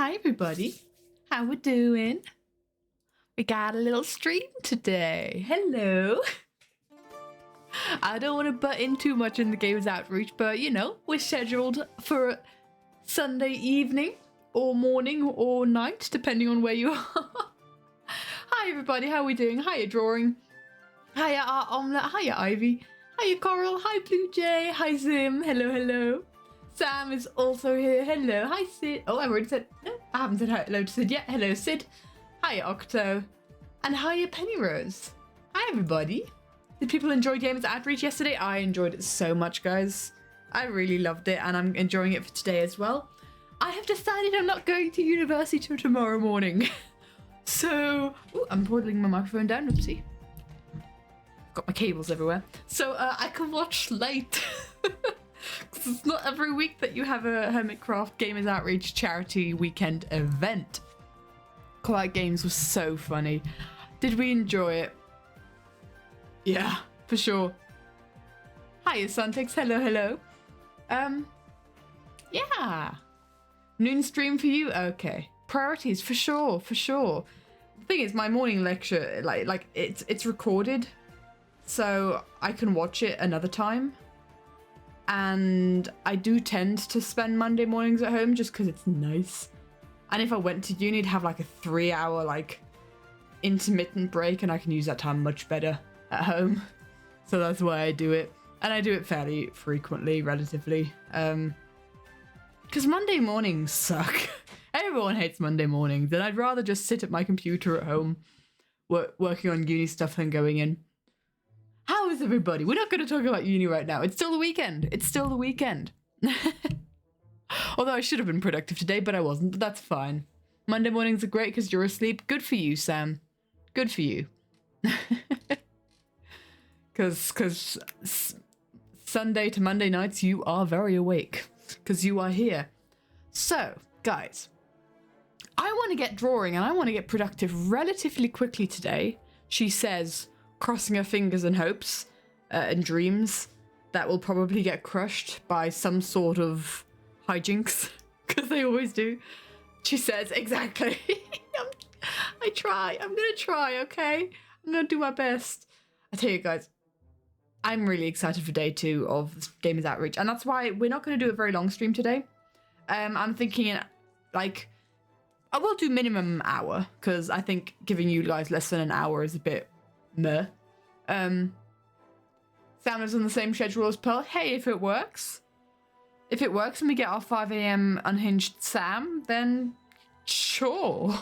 Hi everybody, how we doing? We got a little stream today. Hello. I don't want to butt in too much in the game's outreach, but you know, we're scheduled for Sunday evening or morning or night, depending on where you are. Hi everybody, how we doing? Hiya Drawing. Hiya Art Omelette. Hiya Ivy. Hiya Coral. Hi Blue Jay. Hi Zim. Hello, hello. Sam is also here. Hello. Hi Sid. Oh, I've already said, no, I haven't said hello to Sid yet. Hello Sid. Hiya Octo. And hiya Penny Rose. Hi everybody. Did people enjoy Games Outreach yesterday? I enjoyed it so much, guys. I really loved it and I'm enjoying it for today as well. I have decided I'm not going to university till tomorrow morning. So, ooh, I'm putting my microphone down, oopsie. Got my cables everywhere. So I can watch late. Because it's not every week that you have a Hermitcraft Gamers Outreach charity weekend event. Quiet Games was so funny. Did we enjoy it? Yeah, for sure. Hiya Suntix, hello, hello. Yeah. Noon stream for you? Okay. Priorities, for sure, for sure. The thing is, my morning lecture, like it's recorded, so I can watch it another time. And I do tend to spend Monday mornings at home just because it's nice. And if I went to uni, I'd have like a 3-hour like intermittent break, and I can use that time much better at home. So that's why I do it, and I do it fairly frequently, relatively. Because Monday mornings suck. Everyone hates Monday mornings, and I'd rather just sit at my computer at home working on uni stuff than going in. How is everybody? We're not going to talk about uni right now. It's still the weekend. It's still the weekend. Although I should have been productive today, but I wasn't. But that's fine. Monday mornings are great because you're asleep. Good for you, Sam. Good for you. Because Sunday to Monday nights, you are very awake. Because you are here. So, guys, I want to get drawing and I want to get productive relatively quickly today. She says, crossing her fingers and hopes and dreams that will probably get crushed by some sort of hijinks, because they always do. She says, exactly. I'm gonna try, okay? I'm gonna do my best. I tell you guys, I'm really excited for day 2 of Gamers Outreach, and that's why we're not going to do a very long stream today. I'm thinking like I will do minimum hour, because I think giving you guys less than an hour is a bit meh. Sam is on the same schedule as Pearl. Hey, if it works and we get our 5 AM unhinged Sam, then sure.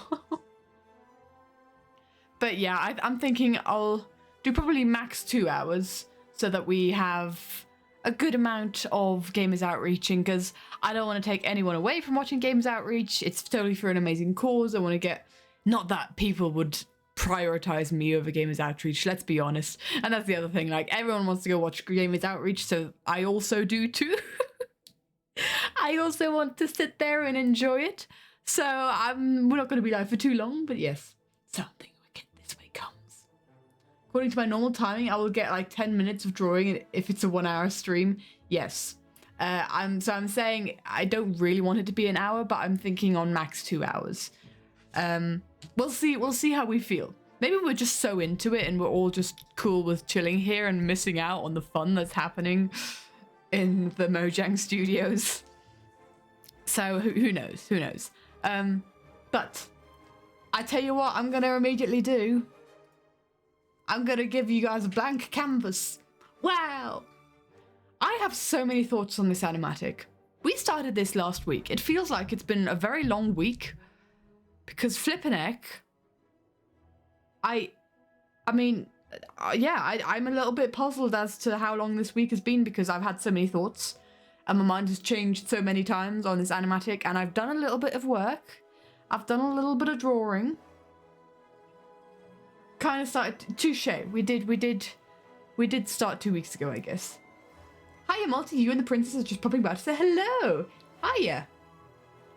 But yeah, I'm thinking I'll do probably max 2 hours so that we have a good amount of Gamers Outreaching, because I don't want to take anyone away from watching Gamers Outreach. It's totally for an amazing cause. I want to get, not that people would prioritize me over Gamers Outreach, let's be honest. And that's the other thing, like everyone wants to go watch Gamers Outreach, so I also do too. I also want to sit there and enjoy it. So we're not going to be live for too long, but yes, something wicked this way comes. According to my normal timing, I will get like 10 minutes of drawing if it's a 1-hour stream. Yes. I'm saying I don't really want it to be an hour, but I'm thinking on max 2 hours. We'll see how we feel. Maybe we're just so into it and we're all just cool with chilling here and missing out on the fun that's happening in the Mojang studios. So who knows? Who knows? But I tell you what I'm gonna immediately do. I'm gonna give you guys a blank canvas. Wow! I have so many thoughts on this animatic. We started this last week. It feels like it's been a very long week. Because flippin' heck, I'm a little bit puzzled as to how long this week has been, because I've had so many thoughts and my mind has changed so many times on this animatic, and I've done a little bit of work. I've done a little bit of drawing. Kind of started, touche. We did start 2 weeks ago, I guess. Hiya, Multi, you and the princess are just popping by to say hello. Hiya.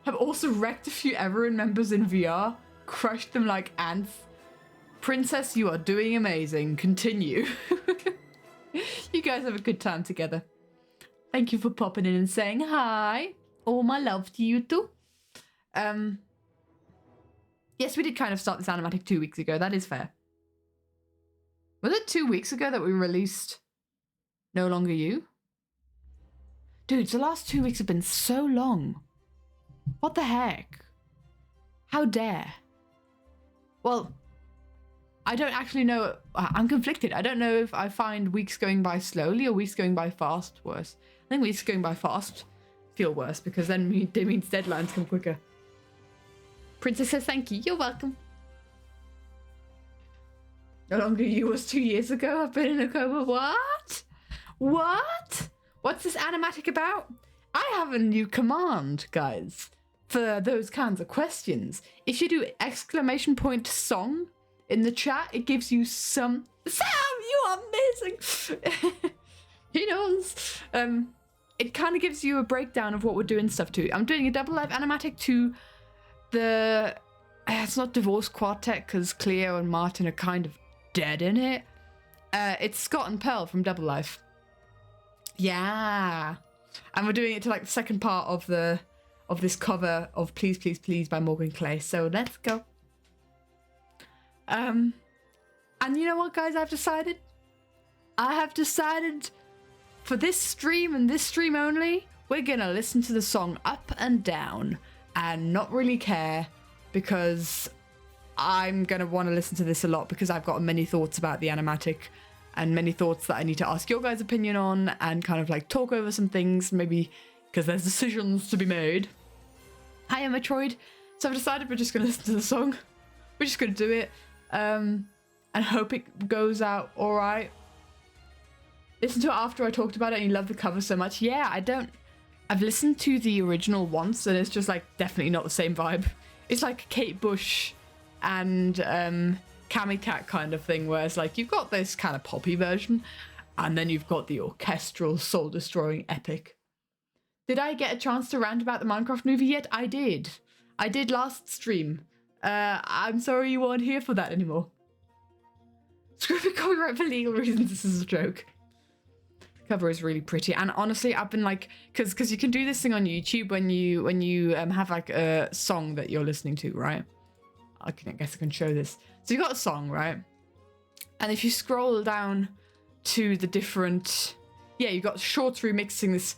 Have also wrecked a few Everin members in VR. Crushed them like ants. Princess, you are doing amazing. Continue. You guys have a good time together. Thank you for popping in and saying hi. All my love to you too. Yes, we did kind of start this animatic 2 weeks ago. That is fair. Was it 2 weeks ago that we released No Longer You? Dude, the last 2 weeks have been so long. What the heck? How dare? Well, I don't actually know. I'm conflicted. I don't know if I find weeks going by slowly or weeks going by fast worse. I think weeks going by fast feel worse because then it means deadlines come quicker. Princess says thank you. You're welcome. No Longer You was 2 years ago. I've been in a coma. What? What? What's this animatic about? I have a new command, guys, for those kinds of questions. If you do !song in the chat, it gives you some... Sam, you are amazing! He knows. It kind of gives you a breakdown of what we're doing stuff to. I'm doing a Double Life animatic to the... It's not Divorce Quartet, because Cleo and Martin are kind of dead in it. It's Scott and Pearl from Double Life. Yeah. And we're doing it to like the second part of this cover of Please Please Please by Morgan Clay. So let's go. And you know what, guys, I've decided? I have decided for this stream and this stream only, we're gonna listen to the song up and down and not really care, because I'm gonna want to listen to this a lot because I've got many thoughts about the animatic and many thoughts that I need to ask your guys' opinion on and kind of like talk over some things, maybe because there's decisions to be made. I am Metroid, so I've decided we're just gonna listen to the song. We're just gonna do it, and hope it goes out all right. Listen to it after I talked about it and you love the cover so much. Yeah, I've listened to the original once and it's just like definitely not the same vibe. It's like Kate Bush and Cammy Cat kind of thing, where it's like you've got this kind of poppy version and then you've got the orchestral soul-destroying epic. Did I get a chance to rant about the Minecraft movie yet? I did. I did last stream. I'm sorry you weren't here for that anymore. Screw the copyright for legal reasons, this is a joke. The cover is really pretty, and honestly I've been like, because you can do this thing on YouTube when you have like a song that you're listening to, right? I guess I can show this. So you got a song, right? And if you scroll down to the different, yeah, you got shorts remixing this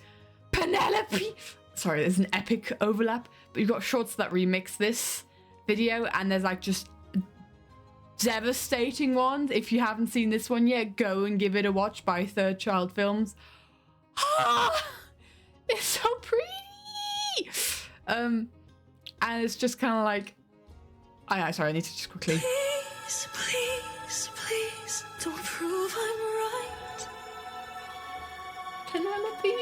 Penelope. Sorry, there's an epic overlap, but you've got shorts that remix this video, and there's like just devastating ones. If you haven't seen this one yet, go and give it a watch by Third Child Films. Ah, it's so pretty. And it's just kind of like, sorry, I need to just quickly. Please, please, please, don't prove I'm right. Penelope.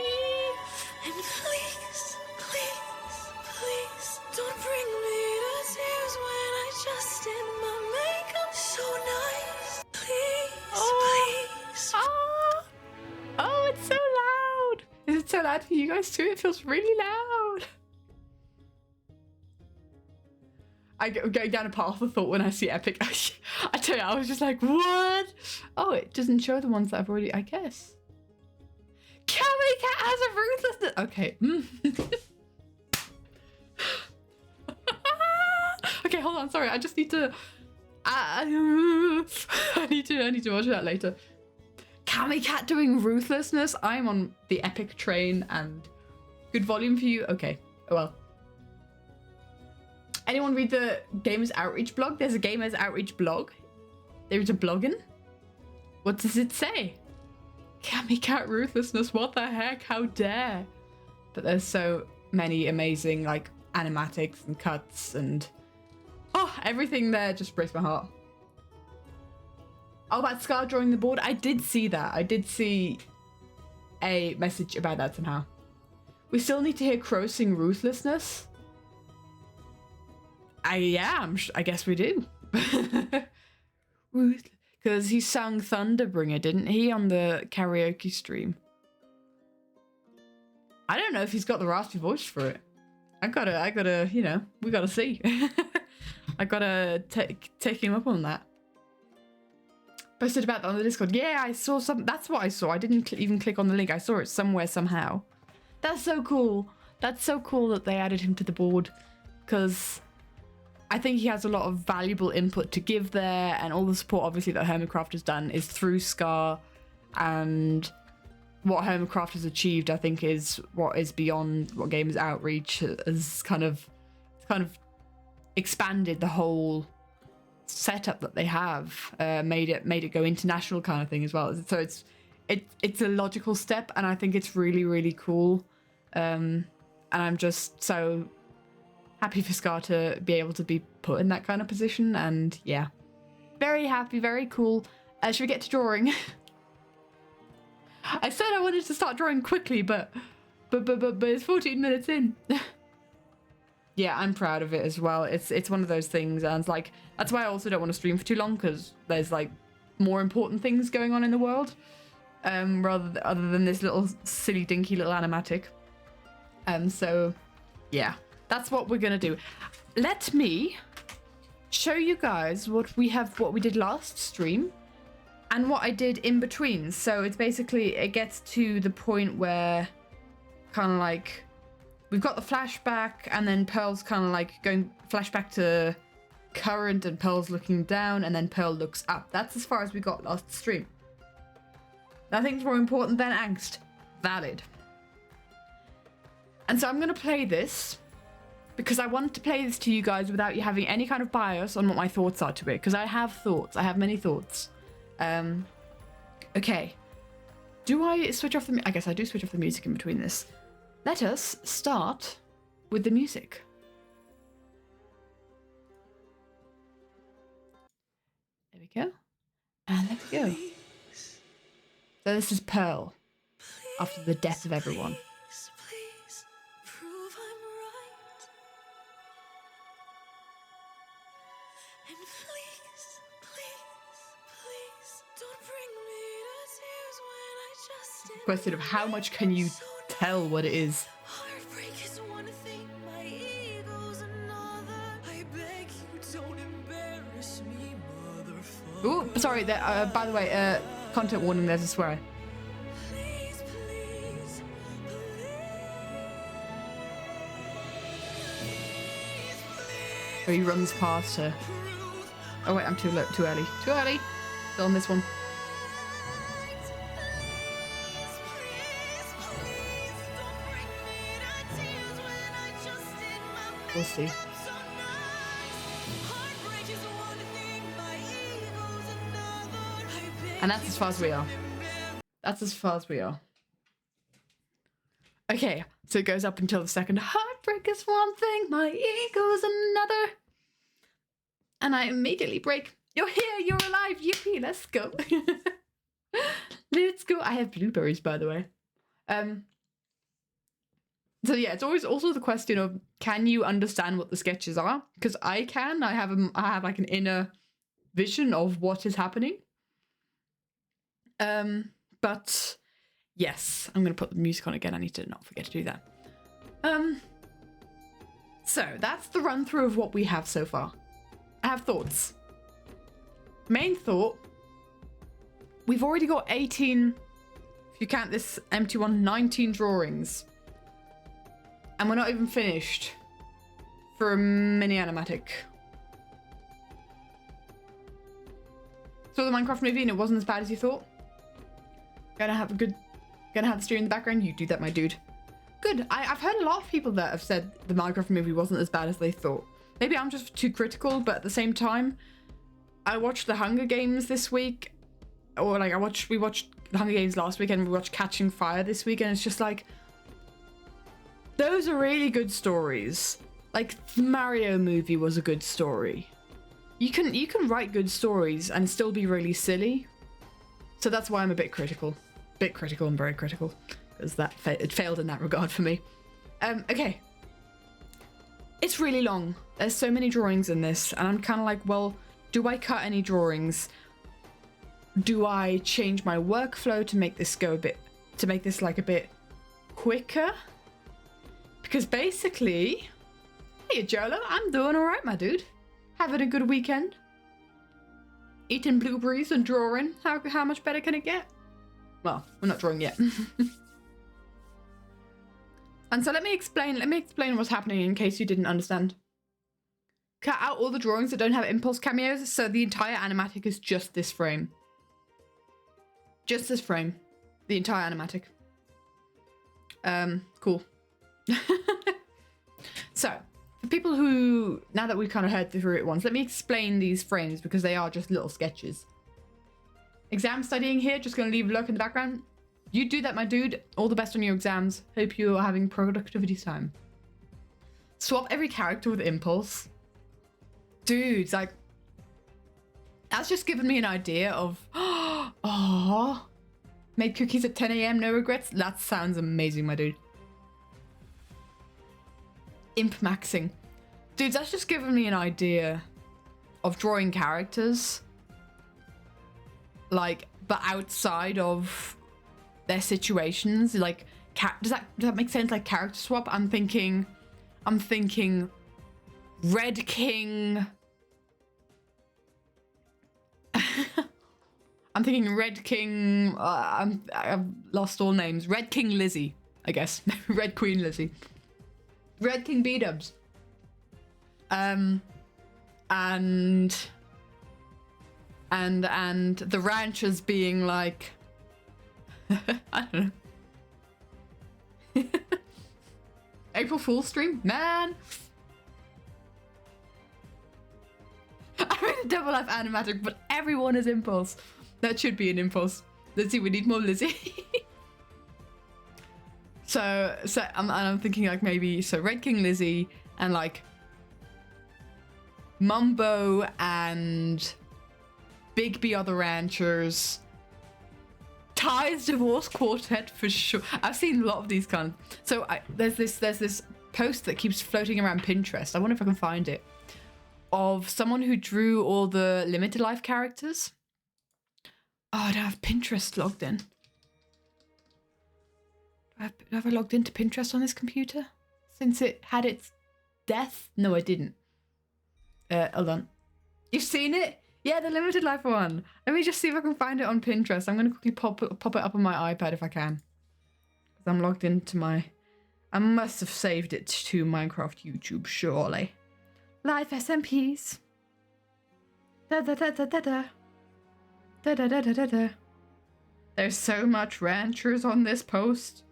And please, please, please, don't bring me to tears when I just did my makeup so nice. Please, please. Oh, it's so loud. Is it so loud for you guys too? It feels really loud. I go down a path of thought when I see epic. I tell you, I was just like, what? Oh, it doesn't show the ones that I've already, I guess. Cammy Cat has a ruthlessness. Okay. Okay, hold on. Sorry, I just need to. I need to watch that later. Cammy Cat doing ruthlessness. I'm on the epic train and good volume for you. Okay. Oh well. Anyone read the Gamers Outreach blog? There's a Gamers Outreach blog. There's a blogging. What does it say? Cammy Cat ruthlessness. What the heck? How dare? But there's so many amazing like animatics and cuts and everything there just breaks my heart. Oh, about Scar drawing the board. I did see that. I did see a message about that somehow. We still need to hear Crow sing ruthlessness. I guess we do. Because he sung Thunderbringer, didn't he, on the karaoke stream? I don't know if he's got the raspy voice for it. I gotta, you know, we gotta see. I gotta take him up on that. Posted about that on the Discord. Yeah, I saw some. That's what I saw. I didn't even click on the link. I saw it somewhere somehow. That's so cool. That's so cool that they added him to the board. Because I think he has a lot of valuable input to give there, and all the support obviously that Hermitcraft has done is through Scar, and what Hermitcraft has achieved, I think, is what is beyond what Games Outreach has kind of expanded the whole setup that they have, made it go international kind of thing as well. So it's a logical step, and I think it's really cool. And I'm just so happy for Scar to be able to be put in that kind of position, and yeah, very happy, very cool. Should we get to drawing? I said I wanted to start drawing quickly, but it's 14 minutes in. Yeah, I'm proud of it as well. It's one of those things, and it's like, that's why I also don't want to stream for too long, because there's like more important things going on in the world, other than this little silly dinky little animatic. So yeah, that's what we're gonna do. Let me show you guys what we did last stream and what I did in between. So it's basically, it gets to the point where kind of like we've got the flashback, and then Pearl's kind of like going flashback to current, and Pearl's looking down, and then Pearl looks up. That's as far as we got last stream. Nothing's more important than angst. Valid. And so I'm going to play this because I want to play this to you guys without you having any kind of bias on what my thoughts are to it, because I have thoughts. I have many thoughts. Okay. Do I switch off the... I guess I do switch off the music in between this. Let us start with the music. There we go. And there we go. So this is Pearl after the death of everyone. Please, prove I'm right. And please, don't bring me to tears when I just Question of how much can you tell what it is? Heartbreak is one thing, my ego's another. I beg you, don't embarrass me, motherfucker. Ooh, sorry. By the way, content warning. There's a swear. Please, please, Or he runs past her. Oh wait, I'm too early. Too early. Still on this one. We'll see. And that's as far as we are. That's as far as we are. Okay, so it goes up until the second. Heartbreak is one thing, my ego's another. And I immediately break. You're here, you're alive, yippee, let's go. Let's go. I have blueberries, by the way. So yeah, it's always also the question of, can you understand what the sketches are? Because I can. I have like an inner vision of what is happening. But yes, I'm gonna put the music on again. I need to not forget to do that. So that's the run through of what we have so far. I have thoughts. Main thought, we've already got 18, if you count this empty one, 19 drawings. And we're not even finished for a mini animatic. Saw the Minecraft movie and it wasn't as bad as you thought? Gonna have the steer in the background? You do that, my dude. Good. I've heard a lot of people that have said the Minecraft movie wasn't as bad as they thought. Maybe I'm just too critical, but at the same time, I watched The Hunger Games this week. Or like we watched The Hunger Games last week, and we watched Catching Fire this week, and it's just like, those are really good stories. Like, the Mario movie was a good story. You can write good stories and still be really silly. So that's why I'm a bit critical. Bit critical and very critical. Because it failed in that regard for me. Okay. It's really long. There's so many drawings in this, and I'm kind of like, well, do I cut any drawings? Do I change my workflow to make this like a bit quicker? Because basically, hey Jolo, I'm doing alright, my dude. Having a good weekend. Eating blueberries and drawing. How much better can it get? Well, we're not drawing yet. And so let me explain what's happening in case you didn't understand. cut out all the drawings that don't have impulse cameos, so the entire animatic is just this frame. Just this frame. The entire animatic. Cool. So, for people who, now that we've kind of heard through it once, let me explain these frames because they are just little sketches. Exam studying here, just gonna leave a look in the background. You do that, my dude. All the best on your exams. Hope you are having productivity time. Swap every character with impulse. Dudes, like, that's just given me an idea of, oh, made cookies at 10 a.m, no regrets. That sounds amazing, my dude. Imp maxing. Dudes, that's just given me an idea of drawing characters, like, but outside of their situations. Like, does that make sense? Like character swap. I'm thinking Red King. I'm thinking Red King. I've lost all names. Red King Lizzie, I guess. Red Queen Lizzie. Red King Bdubs. And the ranchers being like, I don't know. April Fool's stream, man. I made a Double Life animatic, but everyone is impulse. That should be an impulse. Let's see, we need more Lizzie. so I'm thinking like maybe Red King Lizzie and like Mumbo and Big B are the ranchers. Ty's Divorce Quartet for sure. I've seen a lot of these kind of. So there's this post that keeps floating around Pinterest. I wonder if I can find it. Of someone who drew all the limited life characters. Oh, I don't have Pinterest logged in. Have I logged into Pinterest on this computer? Since it had its death? No, I didn't. Hold on. You've seen it? Yeah, the limited life one. Let me just see if I can find it on Pinterest. I'm going to quickly pop it up on my iPad if I can. Because I'm logged into my... I must have saved it to Minecraft YouTube, surely. Life SMPs. Da da da da da da. Da da da da da da. There's so much ranchers on this post.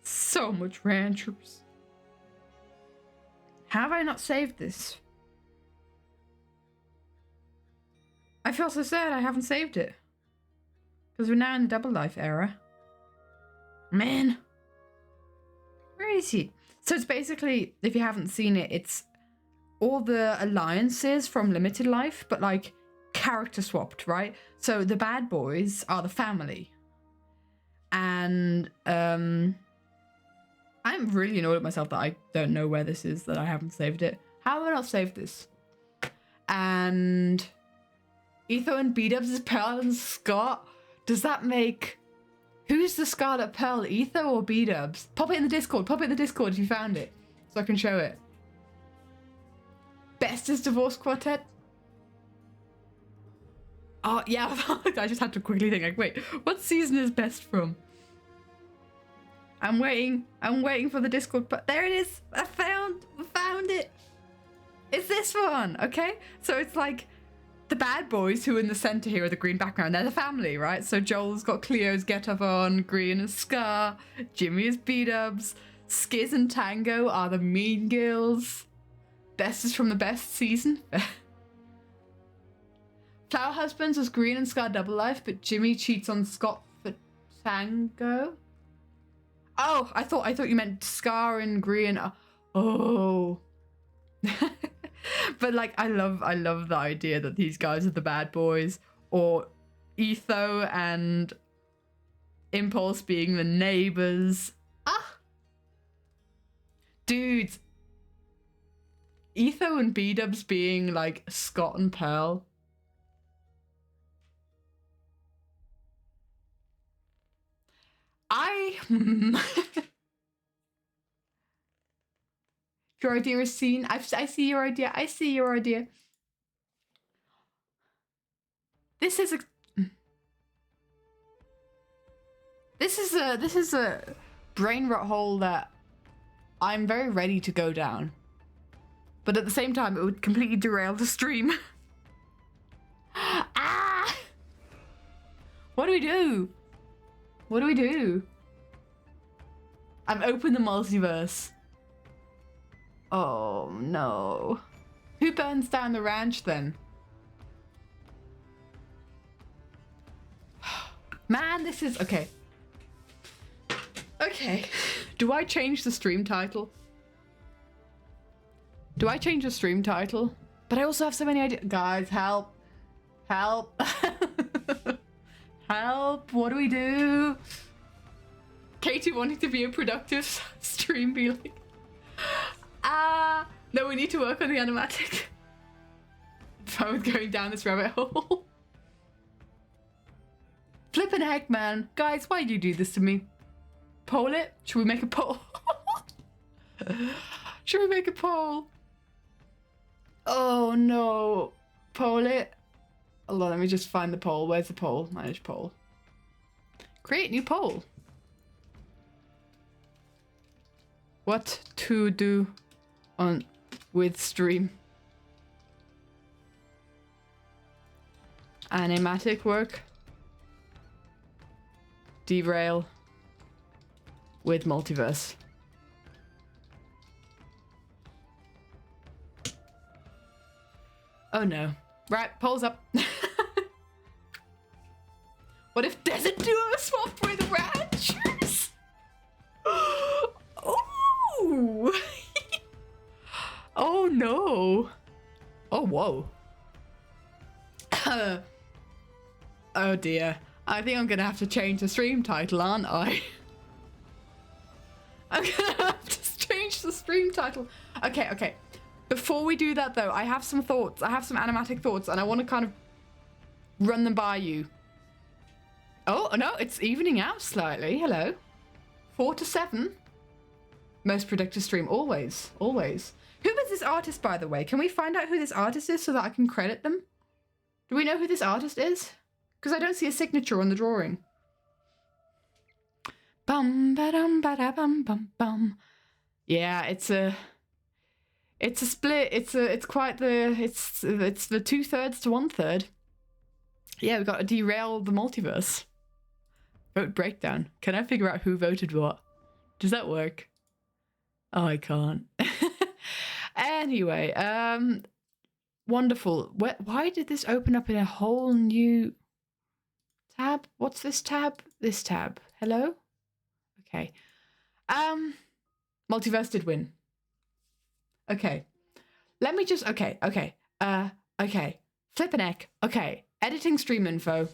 So much ranchers. How have I not saved this? I feel so sad I haven't saved it. Because we're now in the Double Life era. Man. Where is he? So it's basically, if you haven't seen it, it's all the alliances from Limited Life, but like character swapped, right? So the bad boys are the family. And I'm really annoyed at myself that I don't know where this is, that I haven't saved it. How have I not saved this? And Etho and Bdubs is Pearl and Scott. Does that make... Who's the Scarlet Pearl, Etho or Bdubs? Pop it in the Discord. Pop it in the Discord if you found it, so I can show it. Bestest Divorce Quartet. Oh, yeah. I just had to quickly think, like, wait, what season is Best from? I'm waiting for the Discord, but there it is. I found it. It's this one, okay? So it's like the bad boys who are in the center here are the green background. They're the family, right? So Joel's got Cleo's get-up on, Green is Scar, Jimmy is Bdubs, Skiz and Tango are the mean girls. Best is from the best season. Flower Husbands was Green and Scar Double Life, but Jimmy cheats on Scott for Tango. Oh, I thought you meant Scar and Green. Oh. But like I love the idea that these guys are the bad boys, or Etho and Impulse being the neighbors. Ah. Dudes. Etho and Bdubs being like Scott and Pearl. Your idea is seen. I see your idea. I see your idea. This is a brain rot hole that I'm very ready to go down. But at the same time, it would completely derail the stream. Ah! What do we do? What do we do? I've opened the multiverse. Oh no. Who burns down the ranch then? Man, this is... Okay. Okay. Do I change the stream title? Do I change the stream title? But I also have so many ideas. Guys, help. Help. Help. What do we do? Katie wanting to be a productive stream be like... No, we need to work on the animatic. If I was going down this rabbit hole. Flippin' heck, man. Guys, why do you do this to me? Poll it? Should we make a poll? Should we make a poll? Oh no. Poll it. Hold on, let me just find the poll. Where's the poll? Manage poll. Create new poll. What to do on with stream? Animatic work. Derail with multiverse. Oh no. Right, polls up. What if Desert Duo swapped with ranchers? Oh! Oh no. Oh whoa. Oh dear. I think I'm gonna have to change the stream title, aren't I? I'm gonna have to change the stream title. Okay, okay. Before we do that though, I have some thoughts. I have some animatic thoughts and I want to kind of run them by you. Oh, no, it's evening out slightly. Hello. 4 to 7. Most productive stream, always, always. Who is this artist, by the way? Can we find out who this artist is so that I can credit them? Do we know who this artist is? Because I don't see a signature on the drawing. Bum ba dum ba da bum bum bum. Yeah, it's a split. It's quite the it's the 2/3 to 1/3. Yeah, we got to derail the multiverse. Vote breakdown. Can I figure out who voted what? Does that work? Oh, I can't. Anyway, wonderful. Why did this open up in a whole new tab? What's this tab? This tab. Hello? Okay. Multiverse did win. Okay. Let me just... Okay. Okay. Flippin' heck. Okay. Editing stream info.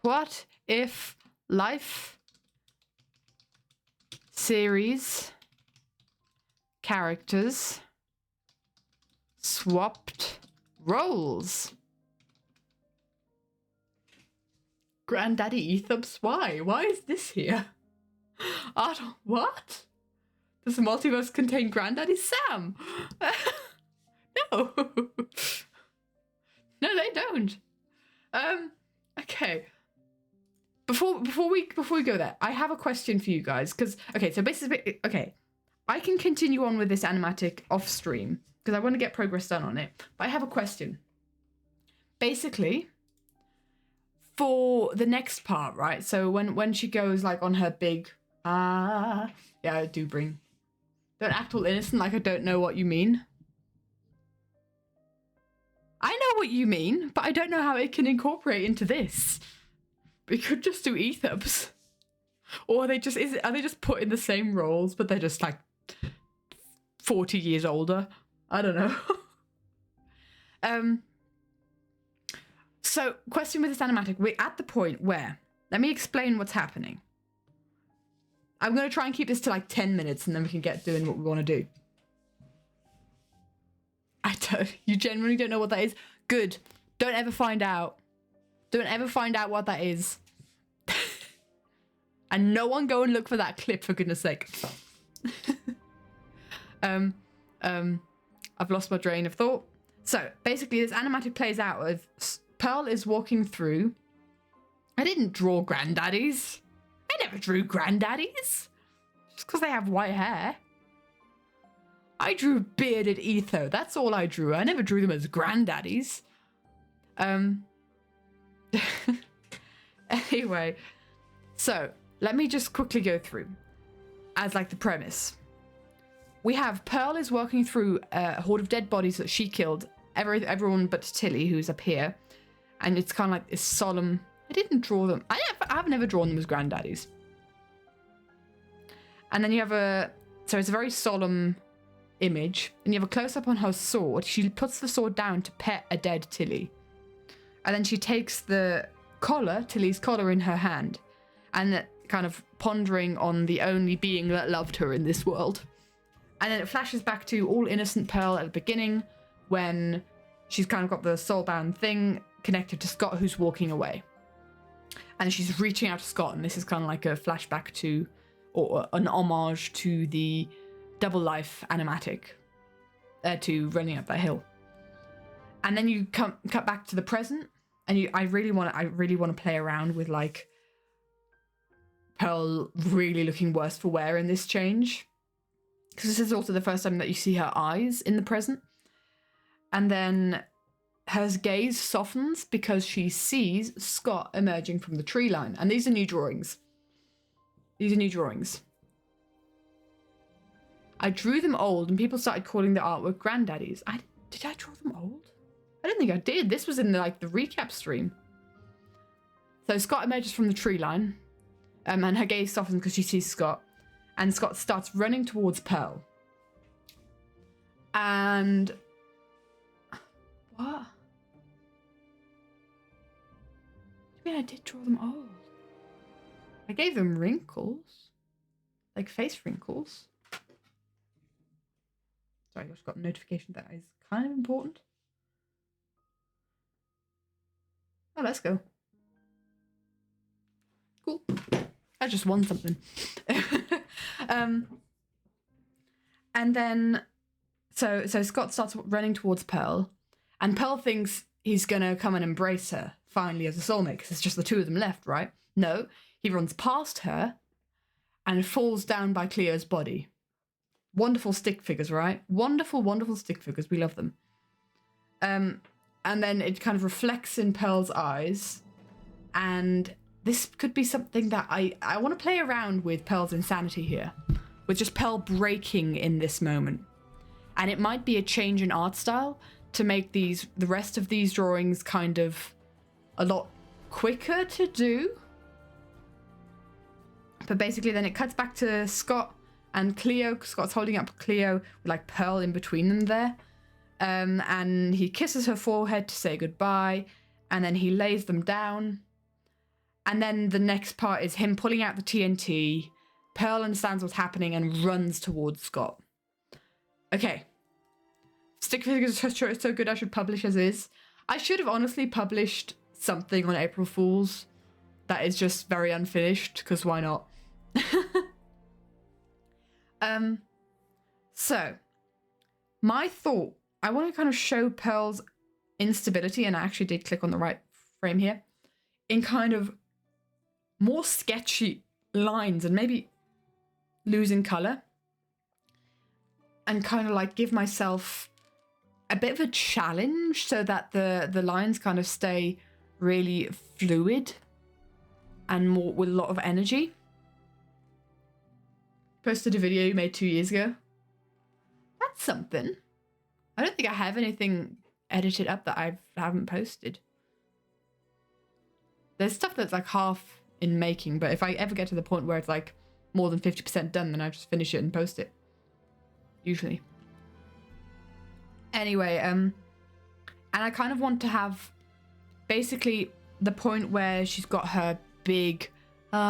What if life series characters swapped roles? Granddaddy Ethubs, why? Why is this here? What? Does the multiverse contain Granddaddy Sam? No. No, they don't. Okay. Before we go there, I have a question for you guys. Because, okay, so basically, okay. I can continue on with this animatic off stream. Because I want to get progress done on it. But I have a question. Basically, for the next part, right? So when she goes, like, on her big... yeah, I do bring... Don't act all innocent like I don't know what you mean. I know what you mean, but I don't know how it can incorporate into this. We could just do Ethubs. Or are they just put in the same roles, but they're just like 40 years older? I don't know. So, question with this animatic. We're at the point where, let me explain what's happening. I'm going to try and keep this to like 10 minutes and then we can get doing what we want to do. You genuinely don't know what that is? Good. Don't ever find out. Don't ever find out what that is. And no one go and look for that clip, for goodness sake. I've lost my train of thought. So, basically, this animatic plays out with Pearl is walking through. I didn't draw granddaddies. I never drew granddaddies. just because they have white hair. I drew bearded etho. That's all I drew. I never drew them as granddaddies. Anyway, so let me just quickly go through as like the premise. We have Pearl is walking through a horde of dead bodies that she killed. Everyone but Tilly, who's up here. And it's kind of like this solemn... I didn't draw them. I've never drawn them as granddaddies. And then you have a... So it's a very solemn image. And you have a close-up on her sword. She puts the sword down to pet a dead Tilly. And then she takes the collar, Tilly's collar, in her hand. And kind of pondering on the only being that loved her in this world. And then it flashes back to all innocent Pearl at the beginning, when she's kind of got the soulbound thing connected to Scott, who's walking away. And she's reaching out to Scott, and this is kind of like a flashback to, or an homage to the Double Life animatic, to running up that hill. And then you cut back to the present, and I really want to play around with like Pearl really looking worse for wear in this change, because this is also the first time that you see her eyes in the present. And then her gaze softens because she sees Scott emerging from the tree line. And these are new drawings. I drew them old and people started calling the artwork granddaddies. Did I draw them old? I don't think I did. This was in the recap stream. So Scott emerges from the tree line. And her gaze softens because she sees Scott. And Scott starts running towards Pearl. And... What? I mean, I did draw them old. I gave them wrinkles. Like face wrinkles. Sorry, I just got a notification that is kind of important. Oh, let's go. Cool. I just won something. And then... So Scott starts running towards Pearl. And Pearl thinks he's going to come and embrace her, finally, as a soulmate, because it's just the two of them left, right? No, he runs past her and falls down by Cleo's body. Wonderful stick figures, right? Wonderful, wonderful stick figures. We love them. And then it kind of reflects in Pearl's eyes. And this could be something that I want to play around with Pearl's insanity here. With just Pearl breaking in this moment. And it might be a change in art style to make the rest of these drawings kind of a lot quicker to do. But basically then it cuts back to Scott and Cleo. Scott's holding up Cleo with like Pearl in between them there. And he kisses her forehead to say goodbye. And then he lays them down. And then the next part is him pulling out the TNT. Pearl understands what's happening and runs towards Scott. Okay. Stick figures are so good I should publish as is. I should have honestly published something on April Fool's that is just very unfinished, because why not? So, my thought, I want to kind of show Pearl's instability, and I actually did click on the right frame here, in kind of more sketchy lines and maybe losing colour. And kind of like give myself a bit of a challenge so that the lines kind of stay really fluid and more with a lot of energy. Posted a video you made 2 years ago. That's something. I don't think I have anything edited up that I haven't posted. There's stuff that's like half in making, but if I ever get to the point where it's like more than 50% done, then I just finish it and post it. Usually. Anyway, and I kind of want to have basically the point where she's got her big and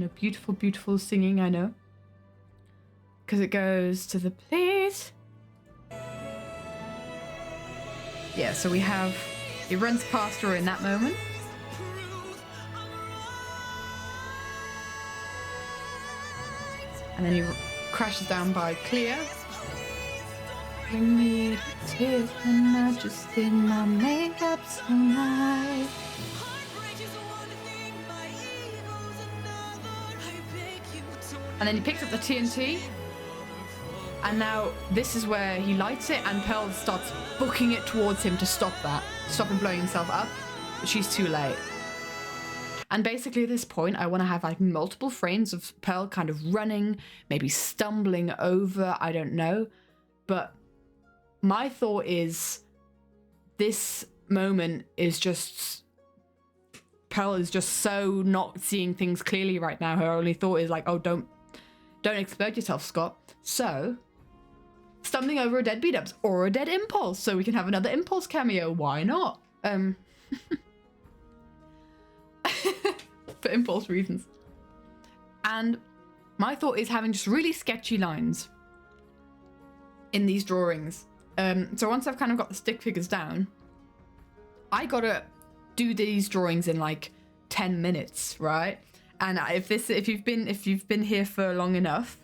a beautiful, beautiful singing, I know. Because it goes to the please. Yeah, so we have, he runs past her in that moment. And then he crashes down by Cleo. Bring me to tears when I just did my makeup tonight. And then he picks up the TNT. And now this is where he lights it and Pearl starts booking it towards him to stop that. Stop him blowing himself up. But she's too late. And basically at this point, I want to have like multiple frames of Pearl kind of running, maybe stumbling over, I don't know. But my thought is this moment is just... Pearl is just so not seeing things clearly right now. Her only thought is like, oh, don't explode yourself, Scott. So... stumbling over a dead Bdubs or a dead Impulse, so we can have another Impulse cameo. Why not? For Impulse reasons. And my thought is having just really sketchy lines in these drawings. So once I've kind of got the stick figures down, I gotta do these drawings in like 10 minutes, right? And if you've been here for long enough,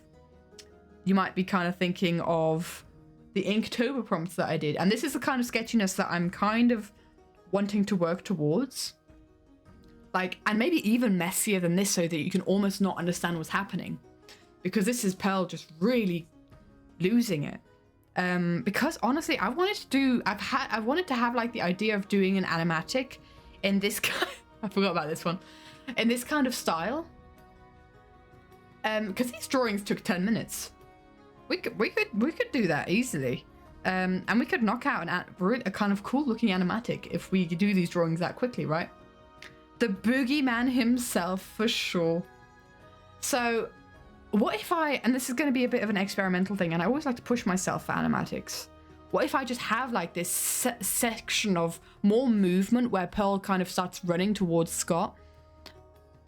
you might be kind of thinking of the Inktober prompts that I did. And this is the kind of sketchiness that I'm kind of wanting to work towards. Like, and maybe even messier than this so that you can almost not understand what's happening. Because this is Pearl just really losing it. Because honestly, I wanted to have like the idea of doing an animatic in this kind, I forgot about this one, in this kind of style. Because these drawings took 10 minutes. We could do that easily. And we could knock out a kind of cool looking animatic if we could do these drawings that quickly, right? The boogeyman himself for sure. So what if and this is going to be a bit of an experimental thing, and I always like to push myself for animatics. What if I just have like this section of more movement where Pearl kind of starts running towards Scott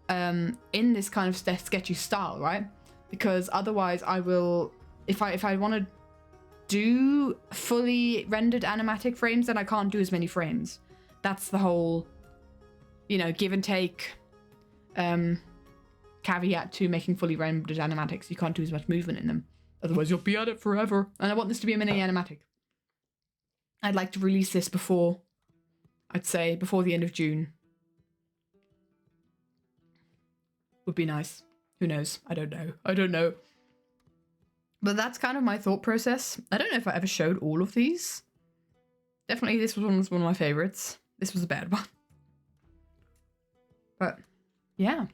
in this kind of sketchy style, right? Because otherwise I will, if I want to do fully rendered animatic frames, then I can't do as many frames. That's the whole, you know, give and take caveat to making fully rendered animatics. You can't do as much movement in them. Otherwise you'll be at it forever. And I want this to be a mini animatic. I'd like to release this before, I'd say, before the end of June. Would be nice. Who knows? I don't know. But that's kind of my thought process. I don't know if I ever showed all of these. Definitely this was one of my favorites. This was a bad one. But, yeah.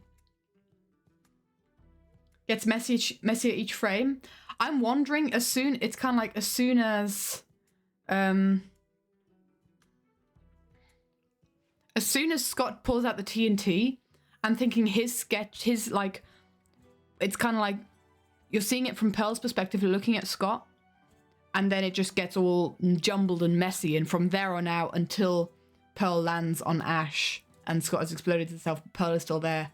Gets messier each frame. I'm wondering as soon as Scott pulls out the TNT, I'm thinking his like, it's kind of like, you're seeing it from Pearl's perspective, you're looking at Scott, and then it just gets all jumbled and messy, and from there on out until Pearl lands on Ash and Scott has exploded himself, Pearl is still there.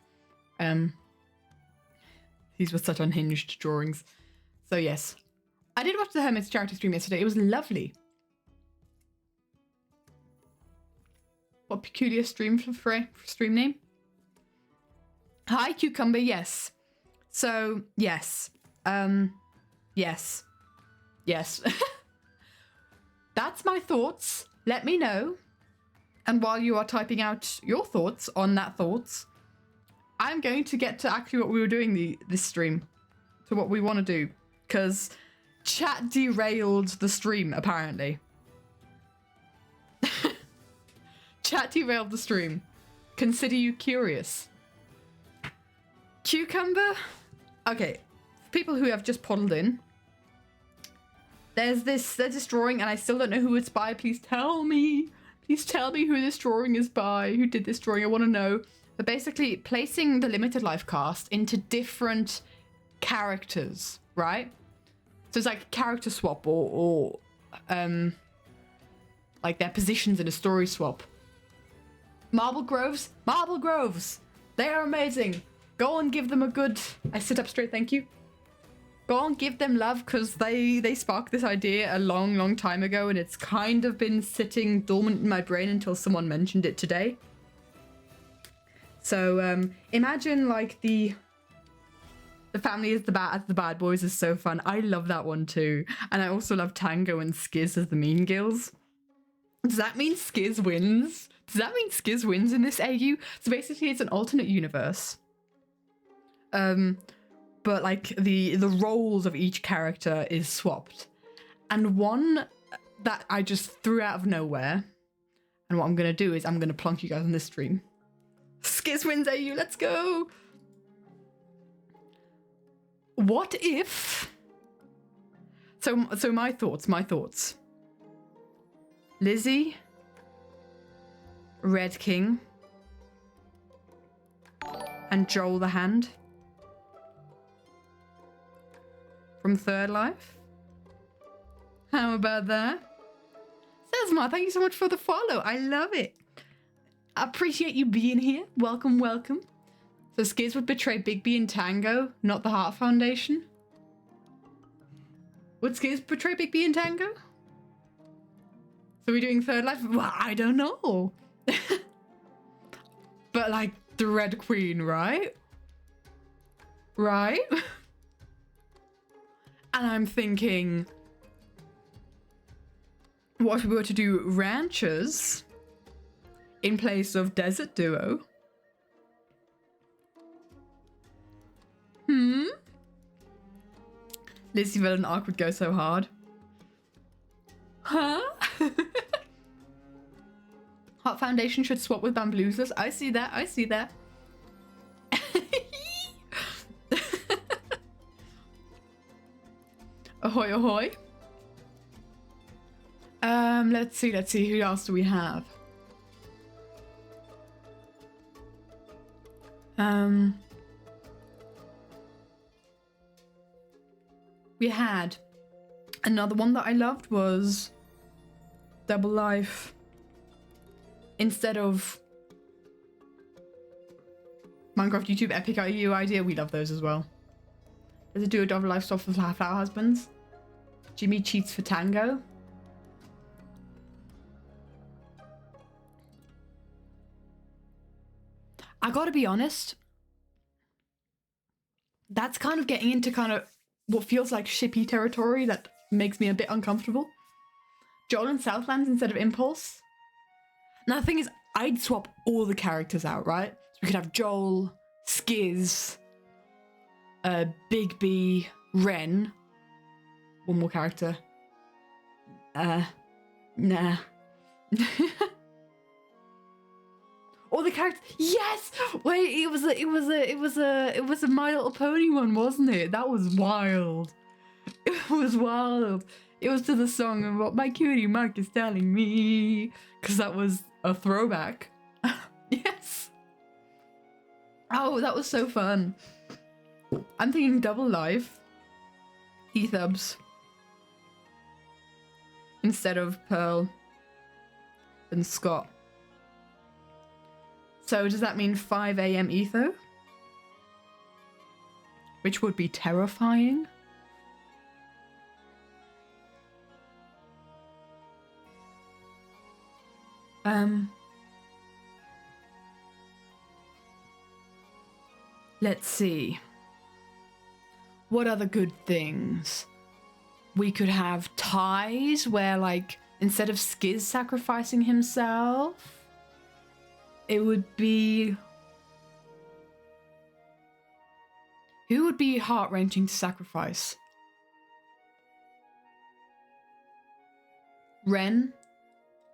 These were such unhinged drawings. So yes. I did watch the Hermit's charity stream yesterday. It was lovely. What peculiar stream stream name? Hi, Cucumber, yes. So, yes. Yes. Yes. That's my thoughts. Let me know. And while you are typing out your thoughts on that thoughts, I'm going to get to actually what we were doing this stream. To what we want to do. Because chat derailed the stream, apparently. Chat derailed the stream. Consider you curious. Cucumber? Okay. For people who have just poddled in. There's this drawing and I still don't know who it's by. Please tell me. Please tell me who this drawing is by. Who did this drawing? I want to know. But basically, placing the limited life cast into different characters, right? So it's like character swap or like their positions in a story swap. Marblegroves! They are amazing! Go and give them a good... I sit up straight, thank you. Go and give them love, because they sparked this idea a long time ago, and it's kind of been sitting dormant in my brain until someone mentioned it today. So, imagine, like, the family as the bad boys is so fun. I love that one, too. And I also love Tango and Skiz as the mean girls. Does that mean Skiz wins? Does that mean Skiz wins in this AU? So basically, it's an alternate universe. but like the roles of each character is swapped. And one that I just threw out of nowhere, and what I'm gonna do is I'm gonna plonk you guys on this stream. Skiz wins AU, let's go! What if... So my thoughts. Lizzie, Red King, and Joel the Hand from Third Life. How about that? Sesma, thank you so much for the follow. I love it. I appreciate you being here. Welcome, welcome. So Skiz would betray Big B and Tango, not the Heart Foundation. Would Skiz betray Big B and Tango? So we're doing Third Life? Well, I don't know. But like the Red Queen, right? Right? And I'm thinking, what if we were to do Ranchers in place of Desert Duo? Lizzie villain arc would go so hard. Huh? Heart Foundation should swap with Bamboozlers. I see that. I see that. Ahoy, ahoy. Let's see. Who else do we have? We had another one that I loved was Double Life. Instead of Minecraft YouTube Epic IU idea, we love those as well. Does it do a Double Life swap for Flower Husbands? Jimmy cheats for Tango. I gotta be honest, that's kind of getting into kind of what feels like shippy territory that makes me a bit uncomfortable. Joel and Southlands instead of Impulse. Now the thing is, I'd swap all the characters out, right? So we could have Joel, Skiz, Big B, Ren. One more character. Nah. All the characters. Yes. Wait, it was a My Little Pony one, wasn't it? That was wild. It was wild. It was to the song of what my cutie Mark is telling me, because that was a throwback. Yes. Oh, that was so fun. I'm thinking Double Life, Ethubs instead of Pearl and Scott. So does that mean 5 AM Etho? Which would be terrifying. Let's see. What other good things? We could have ties where, like, instead of Skiz sacrificing himself, it would be... Who would be heart-wrenching to sacrifice? Ren?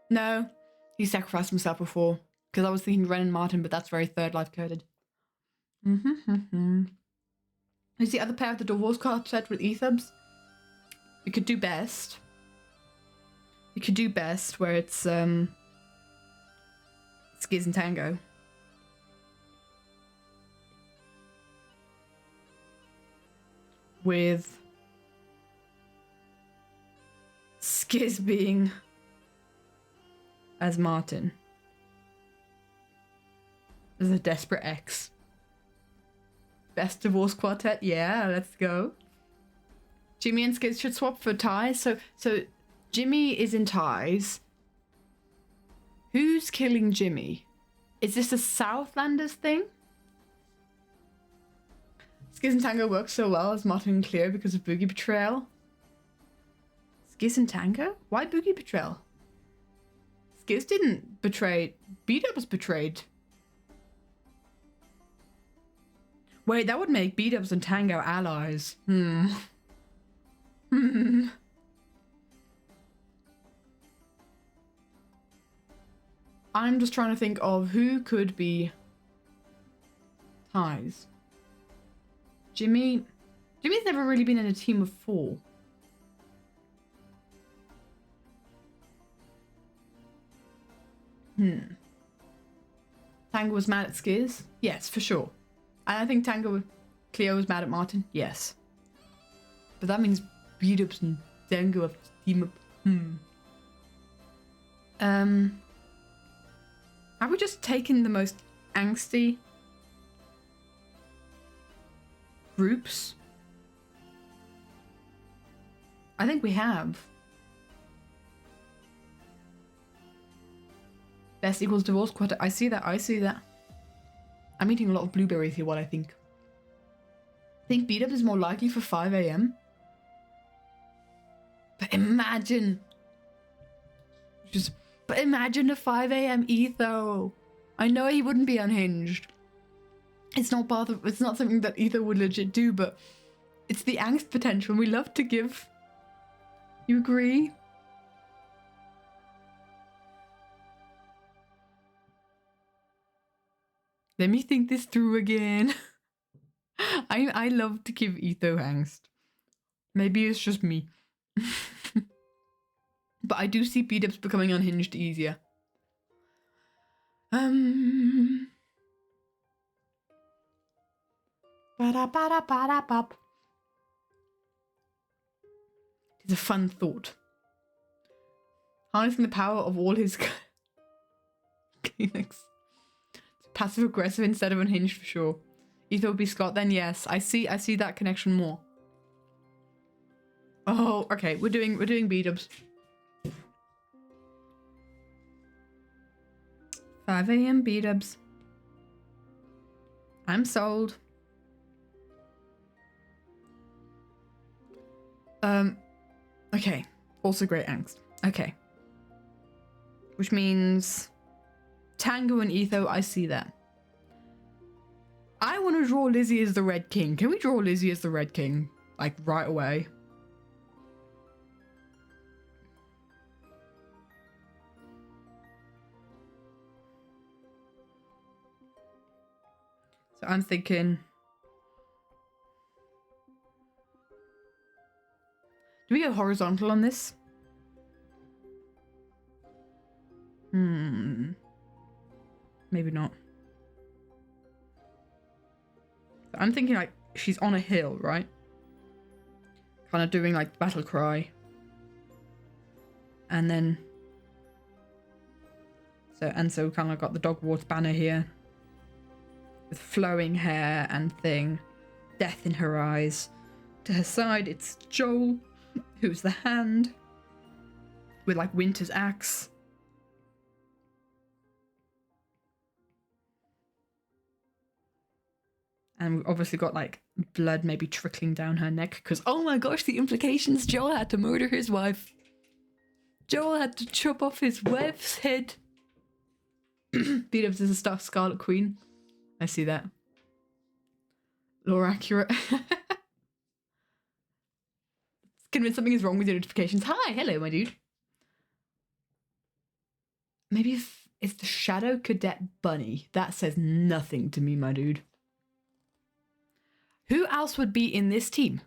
No, he sacrificed himself before. Because I was thinking Ren and Martin, but that's very Third Life coded. Who's the other pair of the Divorce Quartet with Ethubs? We could do best. We could do best where it's Skiz and Tango. With Skiz being as Martin. As a desperate ex. Best Divorce Quartet? Yeah, let's go. Jimmy and Skiz should swap for ties. So Jimmy is in ties. Who's killing Jimmy? Is this a Southlanders thing? Skiz and Tango work so well as Martin and Cleo because of Boogie Betrayal. Skiz and Tango? Why Boogie Betrayal? Skiz didn't betray. Bdubs betrayed. Wait, that would make Bdubs and Tango allies. I'm just trying to think of who could be ties. Jimmy's never really been in a team of 4. Tango was mad at Skiz? Yes, for sure. And I think Cleo was mad at Martin? Yes. But that means Bdubs and Tango have to team up. Have we just taken the most angsty groups? I think we have. Best equals divorce quartet. I see that. I'm eating a lot of blueberries here, what I think. I think Bdubs is more likely for 5 a.m. But imagine a 5 a.m. Etho. I know he wouldn't be unhinged. It's not something that Etho would legit do, but it's the angst potential we love to give. You agree? Let me think this through again. I love to give Etho angst. Maybe it's just me. But I do see Bdubs becoming unhinged easier. Ba-da-ba-da-ba-da-bop. It's a fun thought. Harnessing the power of all his Kleenex. Passive aggressive instead of unhinged for sure. Ether would be Scott then, yes. I see that connection more. Oh, okay, we're doing Bdubs. 5 a.m. Bdubs. I'm sold. Okay. Also great angst. Okay. Which means Tango and Etho, I see that. I want to draw Lizzie as the Red King. Can we draw Lizzie as the Red King? Like, right away? So I'm thinking... Do we go horizontal on this? Maybe not. I'm thinking like she's on a hill, right? Kind of doing like battle cry. And then... So kind of got the Dogwarts banner here. With flowing hair and thing. Death in her eyes. To her side, it's Joel, who's the hand. With like Winter's axe. And we've obviously got like blood maybe trickling down her neck because, oh my gosh, the implications. Joel had to murder his wife. Joel had to chop off his wife's head. Bdubs is a Scarlet Queen. I see that. Lore accurate. Convinced something is wrong with your notifications. Hi, hello, my dude. Maybe if it's the Shadow Cadet Bunny. That says nothing to me, my dude. Who else would be in this team?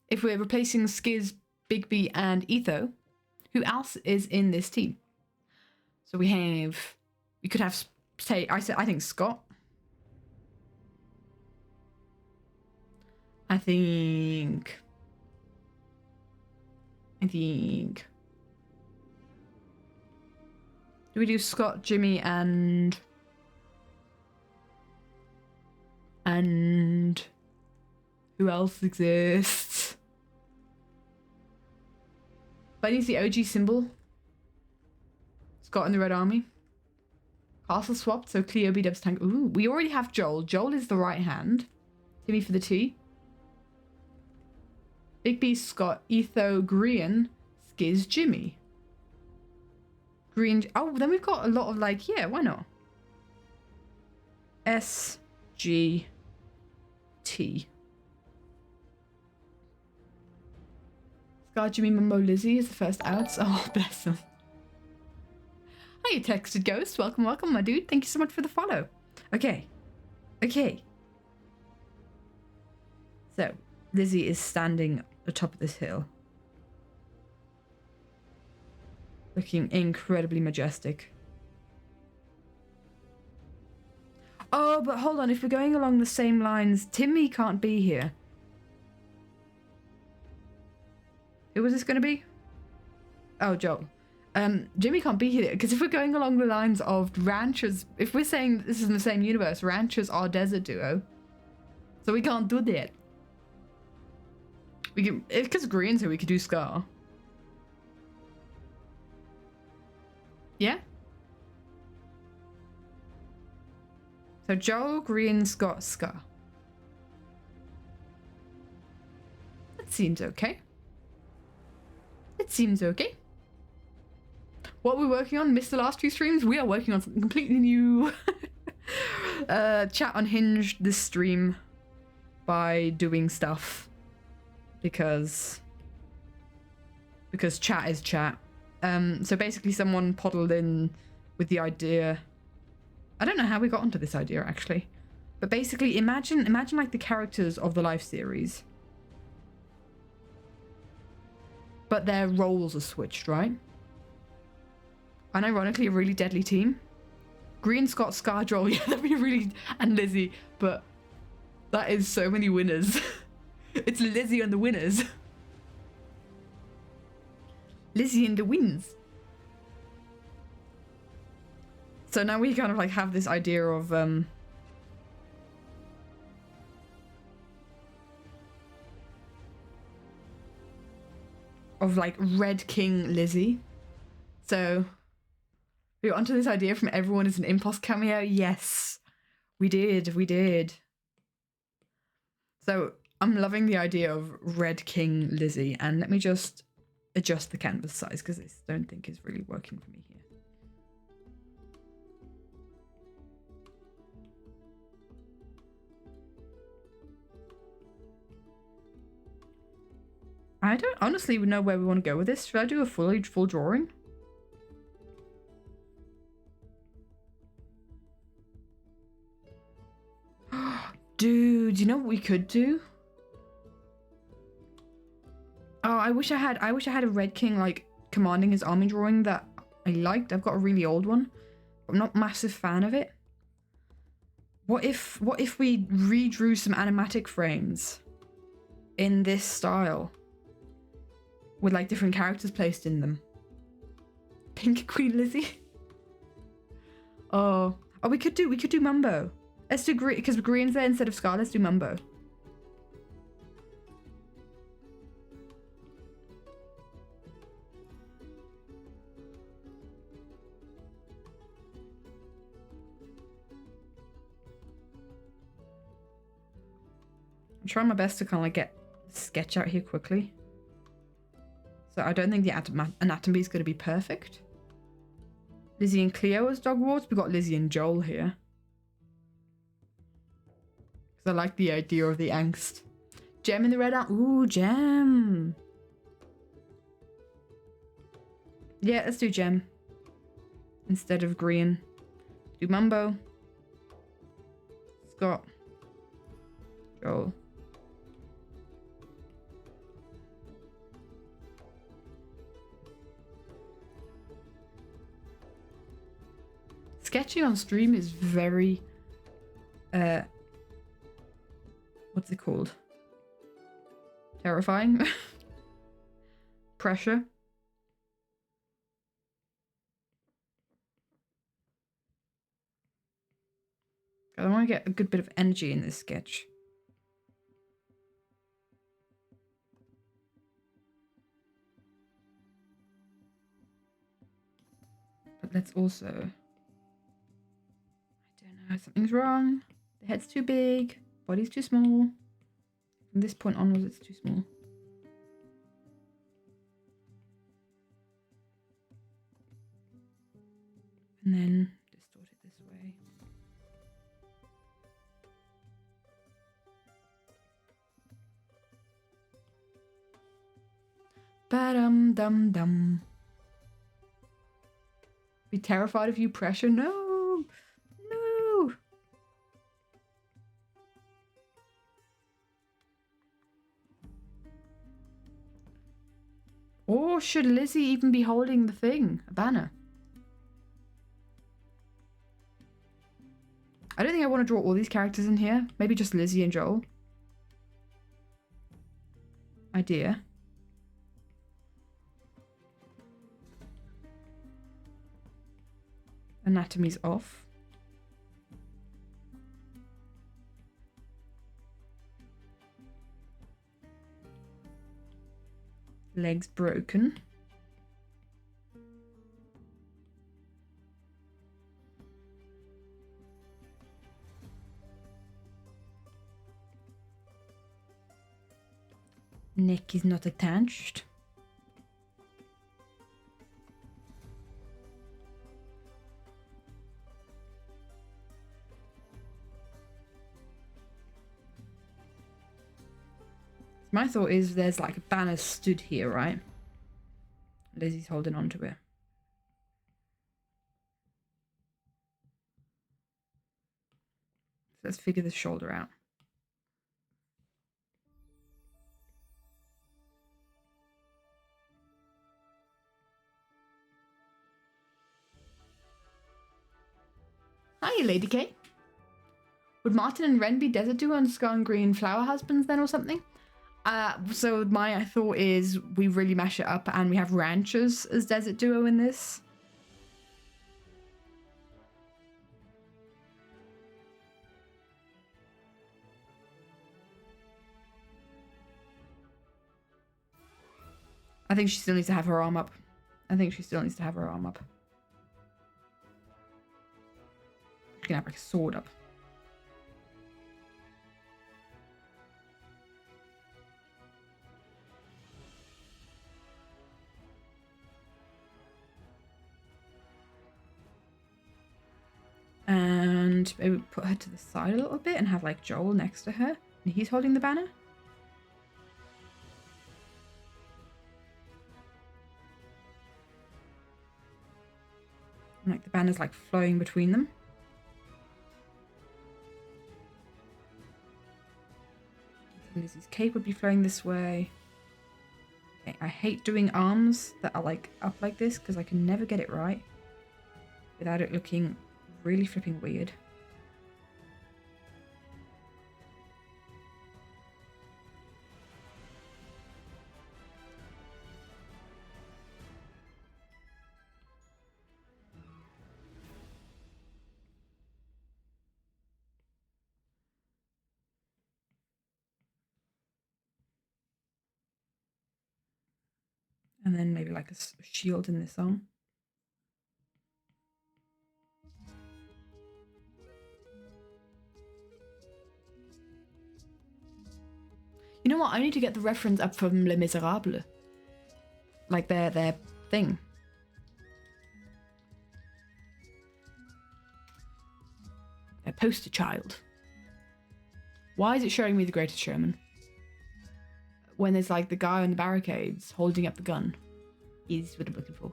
If we're replacing Skiz, Big B, and Etho, who else is in this team? So we could have, say, I think Scott. I think. Do we do Scott, Jimmy, and who else exists? Bunny's the OG symbol. Scott in the Red Army. Castle swapped, so Cleo, Bdubs, Tango. Ooh, we already have Joel. Joel is the right hand. Timmy for the T. Big B, Scott, Etho, Green, Skiz, Jimmy. Green. Oh, then we've got a lot of like, yeah, why not? S, G, tea. Scar Jimmy Mumbo Lizzie is the first out. Oh, bless them. Hi, you texted Ghost. Welcome, welcome, my dude. Thank you so much for the follow. Okay. Okay. So, Lizzie is standing at the top of this hill. Looking incredibly majestic. Oh, but hold on. If we're going along the same lines, Timmy can't be here. Who was this going to be? Oh, Joel. Jimmy can't be here because if we're going along the lines of ranchers, if we're saying this is in the same universe, ranchers are desert duo, so we can't do that. We can, because Green's here, we could do Scar. Yeah. So Joel, Green, Scott, Scar. That seems okay. It seems okay. What we're working on, missed the last few streams, we are working on something completely new. Chat unhinged this stream by doing stuff because chat is chat. So basically someone poddled in with the idea. I don't know how we got onto this idea actually, but basically imagine like the characters of the Life series, but their roles are switched, right? And ironically, a really deadly team. Green, Scott, Scar, Joel, yeah, that'd be really... And Lizzie, but that is so many winners. It's Lizzie and the winners. Lizzie and the wins. So now we kind of like have this idea of like Red King Lizzie. So we got onto this idea from everyone as an impost cameo. Yes, we did. So I'm loving the idea of Red King Lizzie, and let me just adjust the canvas size because I don't think is really working for me here. I don't honestly know where we want to go with this. Should I do a full drawing? Dude, you know what we could do? Oh, I wish I had a Red King like commanding his army drawing that I liked. I've got a really old one. I'm not a massive fan of it. What if we redrew some animatic frames in this style with like different characters placed in them? Pink Queen Lizzie. Oh, we could do Mumbo. Let's do Green, because Green's there instead of Scar. Let's do Mumbo. I'm trying my best to kind of like get a sketch out here quickly. So I don't think the anatomy is going to be perfect. Lizzie and Cleo as Dogwarts. We've got Lizzie and Joel here. I like the idea of the angst. Gem in the red arm. Ooh, Gem. Yeah, let's do Gem instead of Green. Do Mumbo. Scott. Joel. Sketching on stream is very what's it called? Terrifying. Pressure. I want to get a good bit of energy in this sketch. But let's also... I don't know, something's wrong. The head's too big. Body's too small. From this point onwards, it's too small. And then distort it this way. Ba-dum dum dum. Be terrified of you, pressure? No! No! Or should Lizzie even be holding the thing? A banner? I don't think I want to draw all these characters in here. Maybe just Lizzie and Joel. Idea. Anatomy's off. Legs broken. Neck is not attached. My thought is there's like a banner stood here, right? Lizzie's holding on to it. So let's figure the shoulder out. Hi, Lady K. Would Martin and Ren be desert duo and Scar and Green flower husbands then or something? So my thought is we really mash it up and we have ranchers as desert duo in this. I think she still needs to have her arm up. She can have like a sword up. And maybe put her to the side a little bit and have like Joel next to her. And he's holding the banner. And like the banner's like flowing between them. Lizzie's cape would be flowing this way. Okay, I hate doing arms that are like up like this because I can never get it right without it looking really flipping weird. And then maybe like a shield in this arm. You know what? I need to get the reference up from Les Miserables. Like their thing. Their poster child. Why is it showing me The Greatest Showman? When there's like the guy on the barricades holding up the gun. Is what I'm looking for.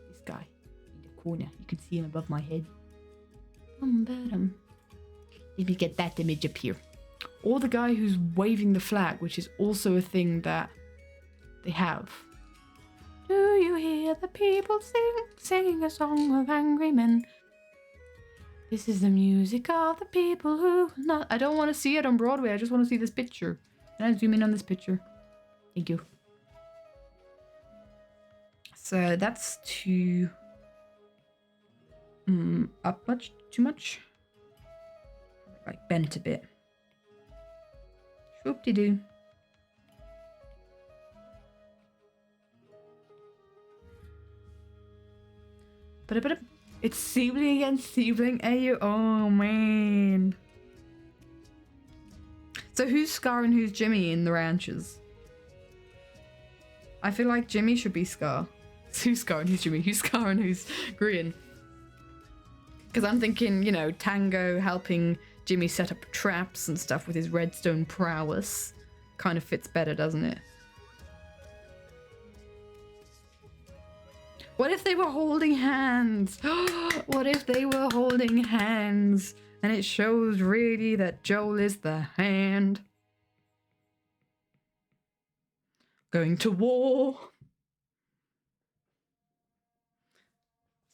This guy in the corner. You can see him above my head. Let me get that image up here. Or the guy who's waving the flag, which is also a thing that they have. Do you hear the people singing a song of angry men? This is the music of the people who not. I don't want to see it on Broadway. I just want to see this picture. Can I zoom in on this picture? Thank you. So that's too up much, too much. Like bent a bit. Whoop-de-doo. But it's sibling against sibling. Oh man. So who's Scar and who's Jimmy in the ranches? I feel like Jimmy should be Scar. Who's Scar and who's Jimmy? Who's Scar and who's Green? Because I'm thinking, you know, Tango helping Jimmy set up traps and stuff with his redstone prowess kind of fits better, doesn't it? What if they were holding hands? What if they were holding hands? And it shows really that Joel is the hand. Going to war.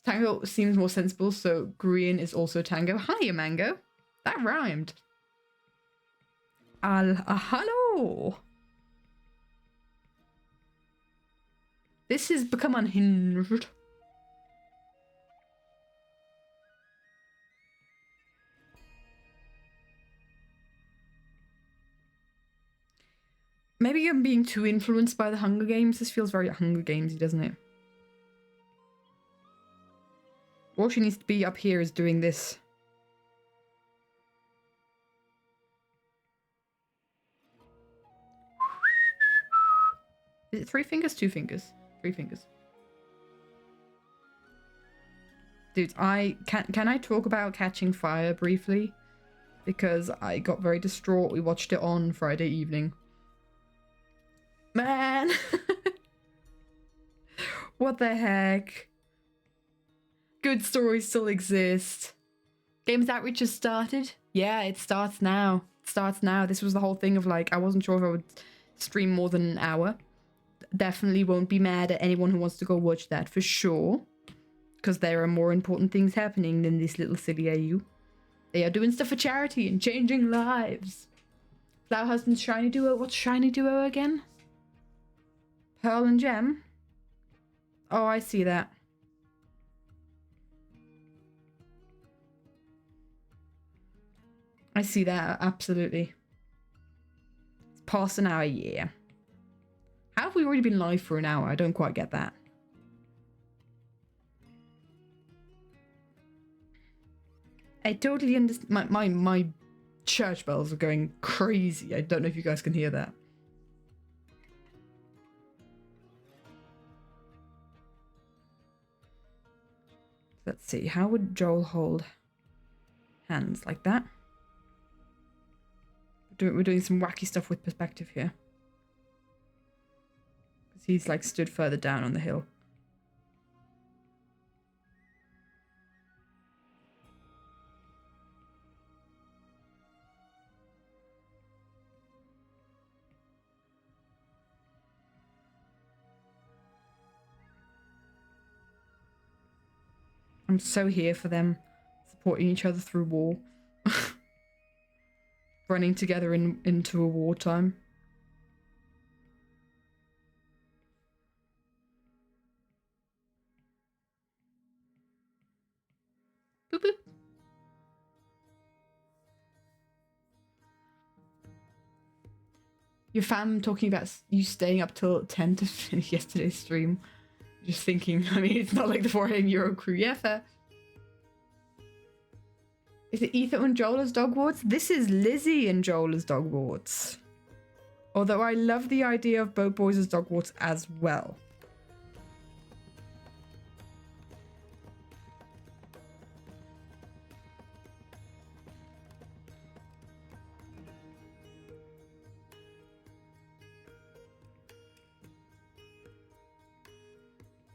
Tango seems more sensible, so green is also Tango. Hiya, Mango. That rhymed. Hello. This has become unhinged. Maybe I'm being too influenced by the Hunger Games. This feels very Hunger Gamesy, doesn't it? All she needs to be up here is doing this. Is it 3 fingers? 2 fingers? 3 fingers. Dude, can I talk about Catching Fire briefly? Because I got very distraught. We watched it on Friday evening. Man! What the heck? Good stories still exist. Games Outreach has started? Yeah, it starts now. It starts now. This was the whole thing of like, I wasn't sure if I would stream more than an hour. Definitely won't be mad at anyone who wants to go watch that for sure. Because there are more important things happening than this little silly AU. They are doing stuff for charity and changing lives. Flower Husband's Shiny Duo. What's Shiny Duo again? Pearl and Gem? Oh, I see that. I see that, absolutely. It's past an hour, yeah. How have we already been live for an hour? I don't quite get that. I totally understand. My church bells are going crazy. I don't know if you guys can hear that. Let's see. How would Joel hold hands like that? We're doing some wacky stuff with perspective here. Because he's like stood further down on the hill. I'm so here for them supporting each other through war. Running together into a wartime. Boop boop. Your fam talking about you staying up till 10 to finish yesterday's stream. Just thinking, I mean, it's not like the 4 AM Euro crew. Yeah, fair. Is it Ethan and Joel as Dogwarts? This is Lizzie and Joel as Dogwarts. Although I love the idea of both boys as Dogwarts as well.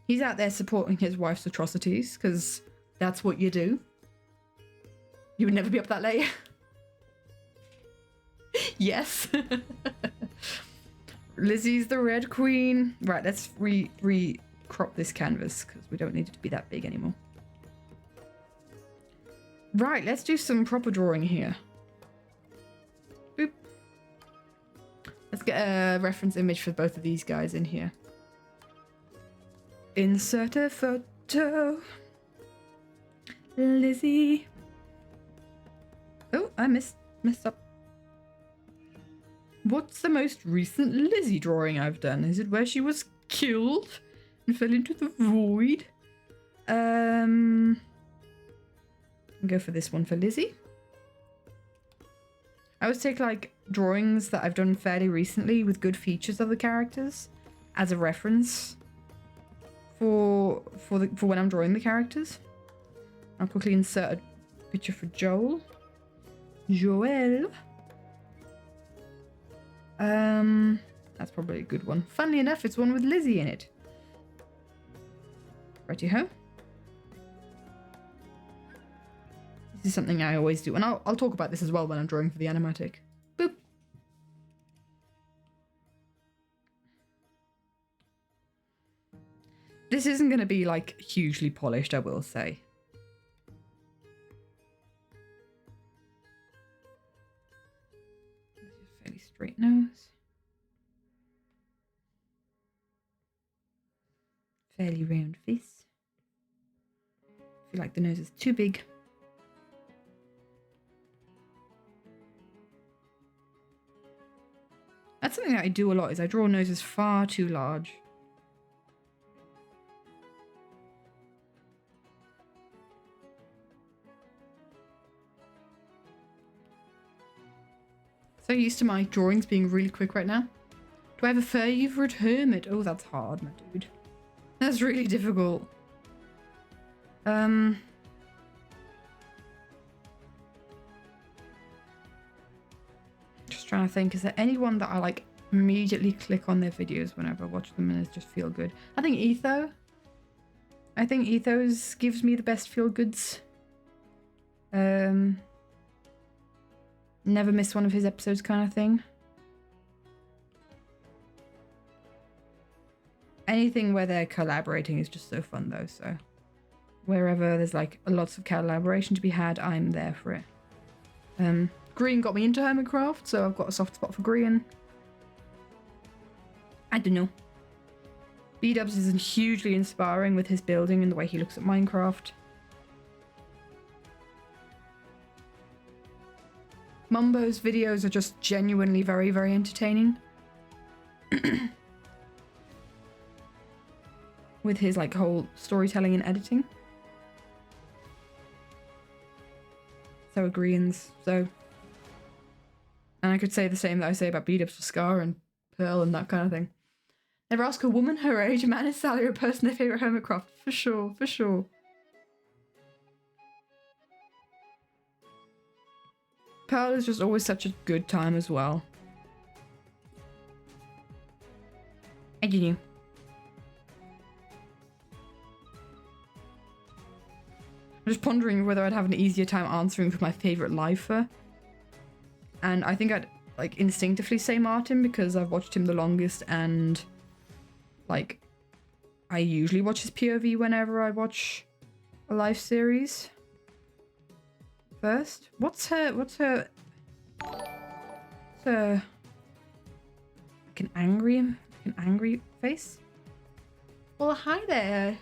He's out there supporting his wife's atrocities, because that's what you do. You would never be up that late. Yes. Lizzie's the Red Queen. Right, let's crop this canvas, because we don't need it to be that big anymore. Right, let's do some proper drawing here. Boop. Let's get a reference image for both of these guys in here. Insert a photo. Lizzie. Oh, I messed up. What's the most recent Lizzie drawing I've done? Is it where she was killed and fell into the void? I'll go for this one for Lizzie. I always take like drawings that I've done fairly recently with good features of the characters as a reference for when I'm drawing the characters. I'll quickly insert a picture for Joel. Joel. That's probably a good one. Funnily enough, it's one with Lizzie in it. Righty-ho. This is something I always do. And I'll talk about this as well when I'm drawing for the animatic. Boop. This isn't going to be, like, hugely polished, I will say. Fairly straight nose. Fairly round face. I feel like the nose is too big. That's something that I do a lot, is I draw noses far too large. So used to my drawings being really quick right now. Do I have a favorite hermit? Oh, that's hard, my dude. That's really difficult. Just trying to think, is there anyone that I like immediately click on their videos whenever I watch them and it just feel good? I think Etho. I think Ethos gives me the best feel goods. Never miss one of his episodes kind of thing. Anything where they're collaborating is just so fun though, so wherever there's like lots of collaboration to be had, I'm there for it. Green got me into Hermitcraft, so I've got a soft spot for green. I don't know. Bdubs is hugely inspiring with his building and the way he looks at Minecraft. Mumbo's videos are just genuinely very, very entertaining. With his like whole storytelling and editing. So agreeans. So, and I could say the same that I say about Bdubs the Scar and Pearl and that kind of thing. Never ask a woman her age, a man, his salary, or a person their favourite Hermitcraft. For sure, for sure. Pearl is just always such a good time as well. I don't know. I'm just pondering whether I'd have an easier time answering for my favourite lifer. And I think I'd like instinctively say Martin because I've watched him the longest and like I usually watch his POV whenever I watch a live series. First, what's her like an angry face? Well, hi there,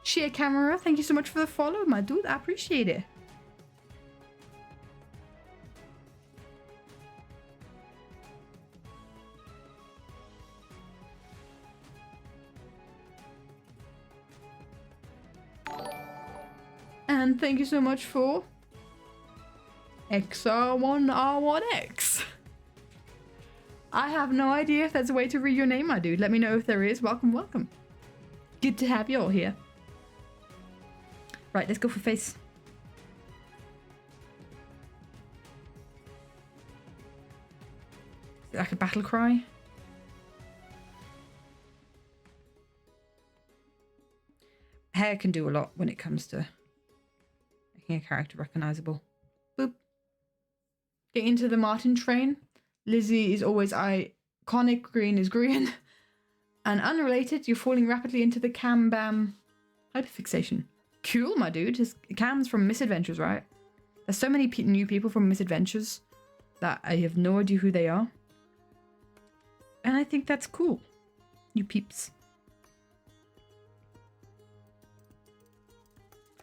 Sheer Camera. Thank you so much for the follow, my dude. I appreciate it. And thank you so much for XR1R1X. I have no idea if there's a way to read your name, my dude. Let me know if there is. Welcome, welcome. Good to have you all here. Right, let's go for face. Is it like a battle cry? Hair can do a lot when it comes to making a character recognizable. Boop. Get into the Martin train. Lizzie is always iconic. Green is green. And unrelated, you're falling rapidly into the Cam Bam hyperfixation. Cool, my dude. His Cam's from Misadventures, right? There's so many new people from Misadventures that I have no idea who they are. And I think that's cool. You peeps.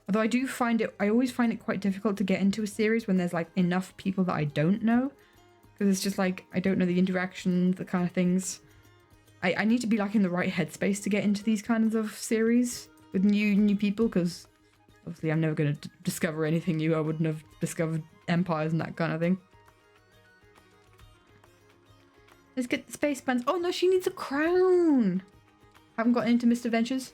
Although I do find it, I always find it quite difficult to get into a series when there's like enough people that I don't know. Because it's just like, I don't know the interactions, the kind of things. I need to be like in the right headspace to get into these kinds of series with new people, because obviously I'm never going to discover anything new. I wouldn't have discovered empires and that kind of thing. Let's get the space bands. Oh no, she needs a crown. Haven't gotten into Misadventures.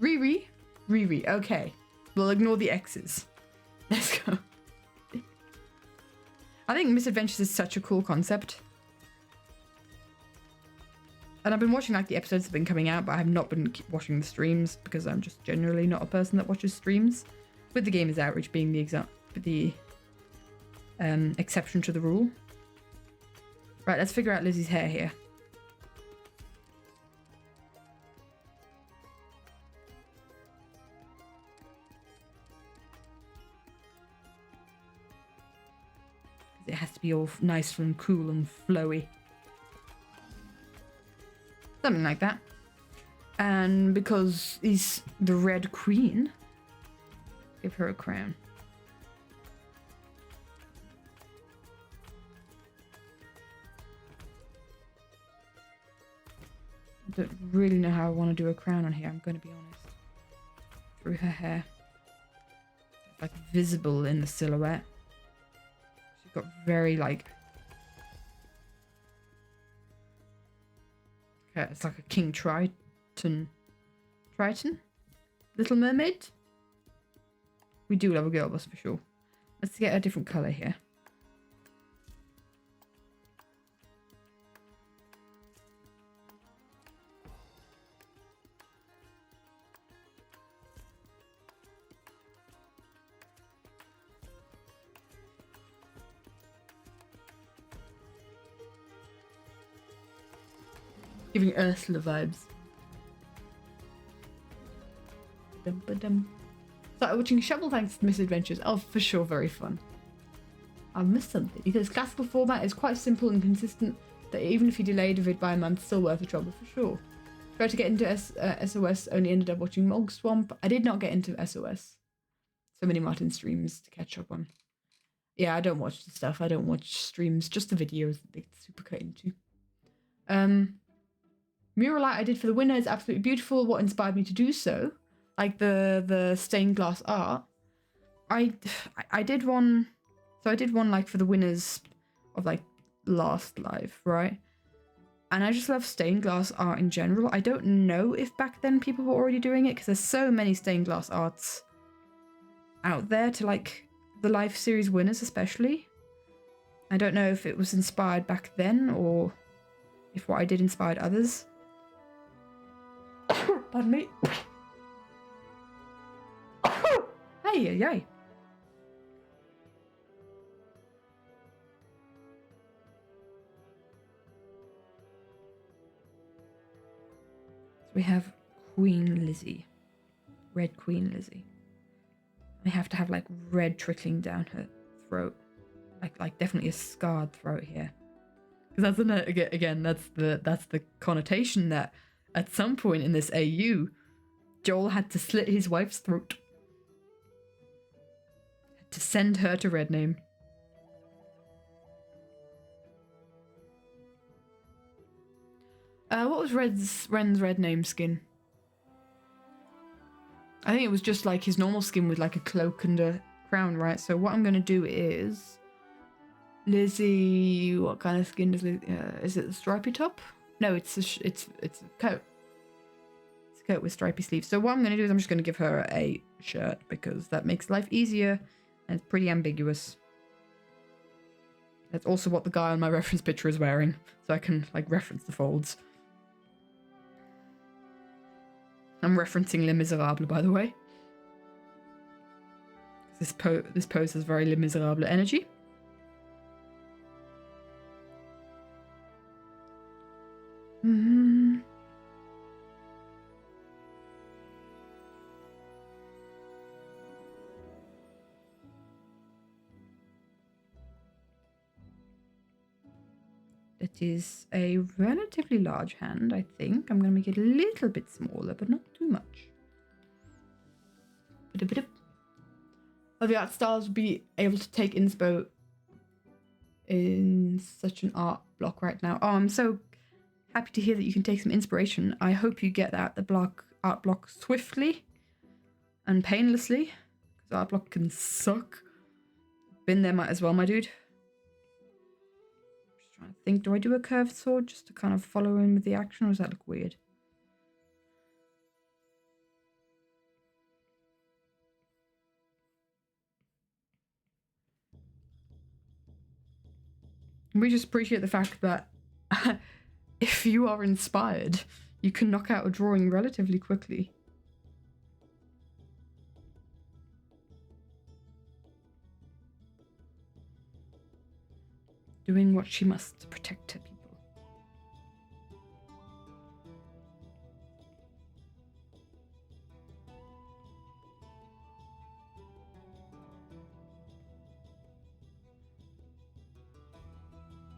Riri. Riri, okay. We'll ignore the X's. Let's go. I think Misadventures is such a cool concept. And I've been watching like the episodes that have been coming out, but I have not been watching the streams because I'm just generally not a person that watches streams. With the Gamers Outreach being the exception to the rule. Right, let's figure out Lizzie's hair here. It has to be all nice and cool and flowy. Something like that. And because he's the Red Queen, give her a crown. I don't really know how I want to do a crown on here, I'm going to be honest. Through her hair. It's like visible in the silhouette. She's got very like... Okay, it's like a King Triton. Triton? Little Mermaid? We do love a girl boss for sure. Let's get a different colour here. Giving Ursula vibes. Dum-ba-dum. Started watching Shovel thanks to Misadventures. Oh, for sure, very fun. I've missed something. He says classical format is quite simple and consistent, that even if you delayed a vid by a month, still worth the trouble for sure. Tried to get into SOS, only ended up watching Mog Swamp. I did not get into SOS. So many Martin streams to catch up on. Yeah, I don't watch the stuff. I don't watch streams, just the videos that they super cut into. Muralite I did for the winner is absolutely beautiful. What inspired me to do so? Like the stained glass art. I did one. So I did one like for the winners of like last live, right? And I just love stained glass art in general. I don't know if back then people were already doing it because there's so many stained glass arts out there to like the live series winners especially. I don't know if it was inspired back then or if what I did inspired others. Pardon me. Hey, yay. So we have Queen Lizzie. Red Queen Lizzie. We have to have like red trickling down her throat. Like definitely a scarred throat here. Because that's again that's the connotation that at some point in this AU, Joel had to slit his wife's throat. Had to send her to Red Name. What was Ren's Red Name skin? I think it was just like his normal skin with like a cloak and a crown, right? So what I'm going to do is... Lizzie... What kind of skin does Lizzie... is it the stripy top? No, it's a coat. It's a coat with stripy sleeves. So what I'm going to do is I'm just going to give her a shirt because that makes life easier and it's pretty ambiguous. That's also what the guy on my reference picture is wearing. So I can like reference the folds. I'm referencing Les Miserables, by the way. This pose has very Les Miserables energy. It is a relatively large hand, I think. I'm going to make it a little bit smaller, but not too much. Oh, the art styles will be able to take inspo in such an art block right now. Oh, I'm so happy to hear that you can take some inspiration. I hope you get that art block swiftly and painlessly, because art block can suck. Been there, might as well, my dude. Just trying to think, do I do a curved sword just to kind of follow in with the action, or does that look weird? We just appreciate the fact that If you are inspired, you can knock out a drawing relatively quickly. Doing what she must to protect her people.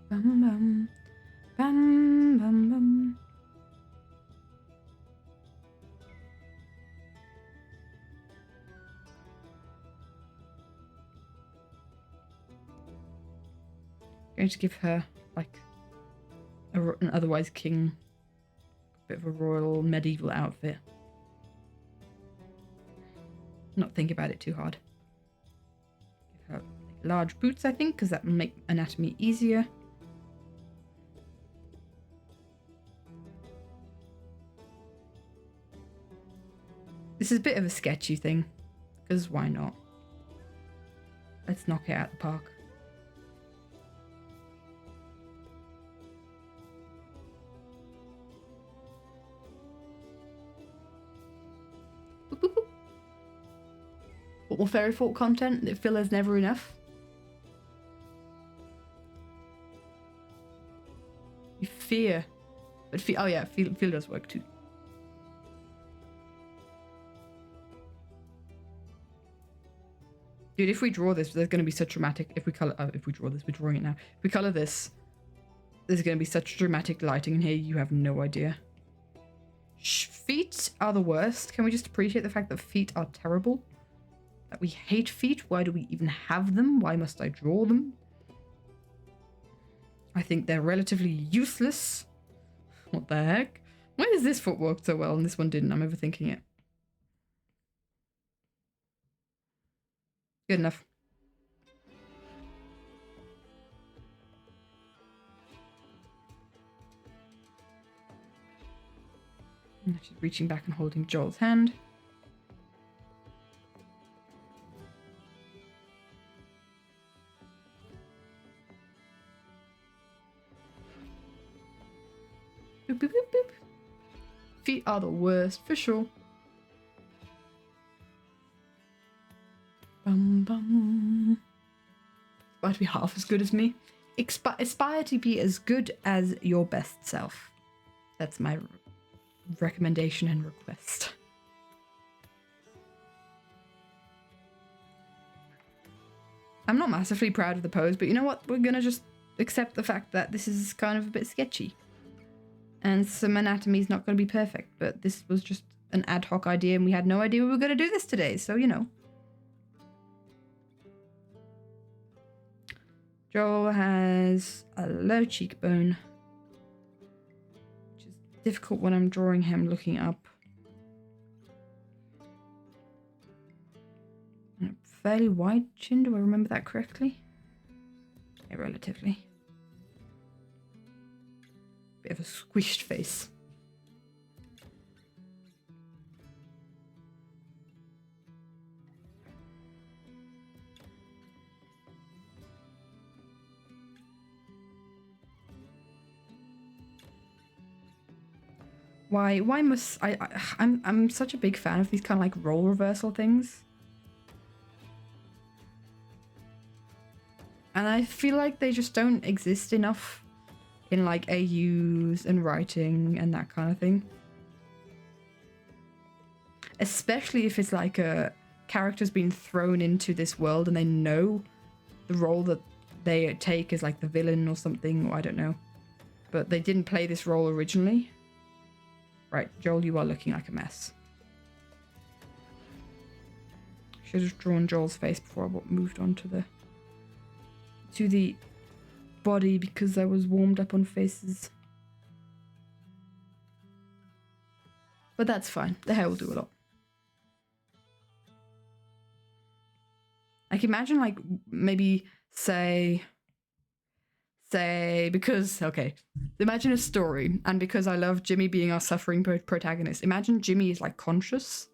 Bum bum bum bum bum. Going to give her like an otherwise king, bit of a royal medieval outfit. Not think about it too hard. Give her large boots, I think, because that will make anatomy easier. This is a bit of a sketchy thing, because why not? Let's knock it out the park. What more fairy folk content? That filler's never enough. You fear. But oh yeah, feel does work too. Dude, if we draw this, there's going to be such dramatic... If we color... if we draw this, we're drawing it now. If we color this, there's going to be such dramatic lighting in here, you have no idea. Feet are the worst. Can we just appreciate the fact that feet are terrible? That we hate feet? Why do we even have them? Why must I draw them? I think they're relatively useless. What the heck? Why does this foot work so well and this one didn't? I'm overthinking it. Good enough. She's reaching back and holding Joel's hand. Boop, boop, boop, boop. Feet are the worst, for sure. Bum, bum. Aspire to be half as good as me. Aspire to be as good as your best self. That's my recommendation and request. I'm not massively proud of the pose, but you know what? We're gonna just accept the fact that this is kind of a bit sketchy. And some anatomy is not going to be perfect, but this was just an ad hoc idea and we had no idea we were going to do this today, so you know. Joel has a low cheekbone, which is difficult when I'm drawing him looking up. And a fairly wide chin, do I remember that correctly? Yeah, relatively. Bit of a squished face. Why must I'm such a big fan of these kind of like role reversal things. And I feel like they just don't exist enough in like AUs and writing and that kind of thing. Especially if it's like a character's been thrown into this world and they know the role that they take as like the villain or something, or I don't know. But they didn't play this role originally. Right, Joel, you are looking like a mess. Should have drawn Joel's face before I moved on to the body because I was warmed up on faces. But that's fine. The hair will do a lot. Like imagine like maybe say because okay, imagine a story, and because I love Jimmy being our suffering protagonist, imagine Jimmy is like conscious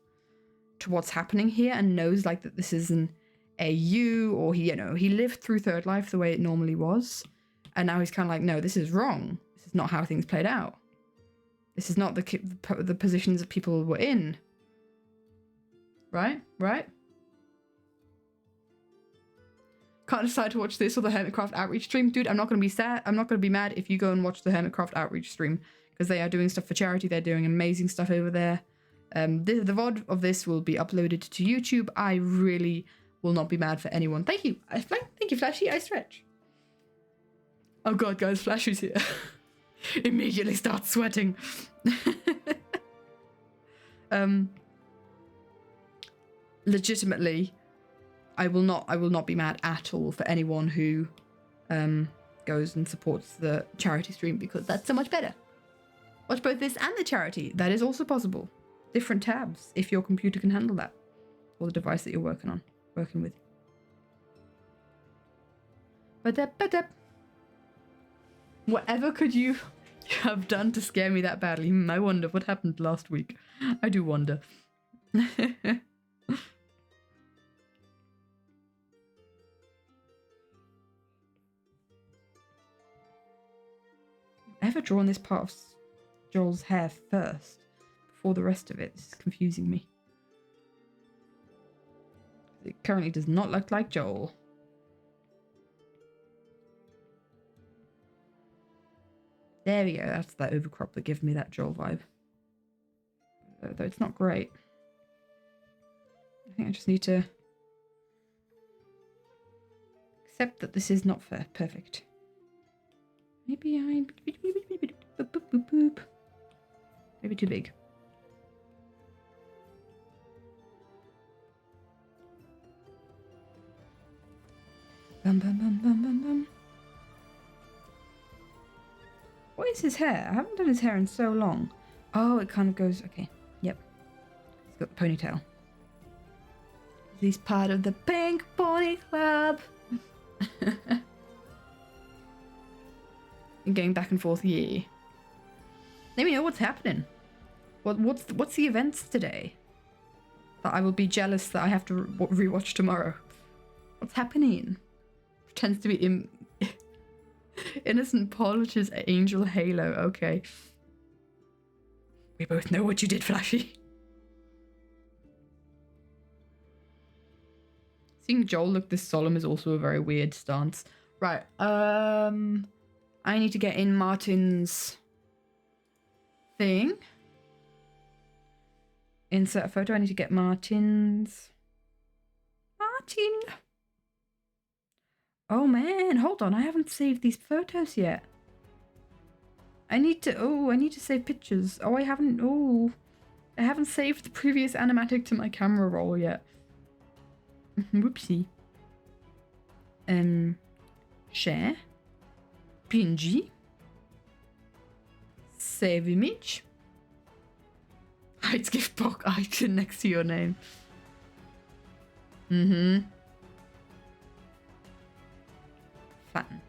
to what's happening here and knows like that this is an AU, or he, you know, he lived through Third Life the way it normally was. And now he's kind of like, no, this is wrong. This is not how things played out. This is not the positions that people were in. Right? Can't decide to watch this or the Hermitcraft Outreach stream. Dude, I'm not going to be sad. I'm not going to be mad if you go and watch the Hermitcraft Outreach stream, because they are doing stuff for charity. They're doing amazing stuff over there. The VOD of this will be uploaded to YouTube. I really will not be mad for anyone. Thank you. Thank you, Flashy. I stretch. Oh god, guys, Flashy's here. Immediately starts sweating. Legitimately, I will not be mad at all for anyone who goes and supports the charity stream, because that's so much better. Watch both this and the charity. That is also possible. Different tabs if your computer can handle that, or the device that you're working with. But whatever could you have done to scare me that badly? I wonder what happened last week. I do wonder. Ever drawn this part of Joel's hair first before the rest of it? This is confusing me. It currently does not look like Joel. There we go. That's that overcrop that gives me that Joel vibe. Though it's not great. I think I just need to accept that this is not fair. Perfect. Maybe I'm maybe too big. Bum bum bum bum bum bum. What is his hair? I haven't done his hair in so long. Oh, it kind of goes. Okay. Yep. He's got the ponytail. He's part of the Pink Pony Club. And going back and forth, yeah. Let me know what's happening. What's the events today that I will be jealous that I have to rewatch tomorrow? What's happening? Pretends to be Innocent Polish's Angel Halo. Okay. We both know what you did, Flashy. Seeing Joel look this solemn is also a very weird stance. Right. I need to get in Martin's thing. Insert a photo. I need to get Martin. Oh man, hold on. I haven't saved these photos yet. I need to save pictures. I haven't saved the previous animatic to my camera roll yet. Whoopsie. Share. PNG. Save image. Hide gift box icon next to your name. Flatten.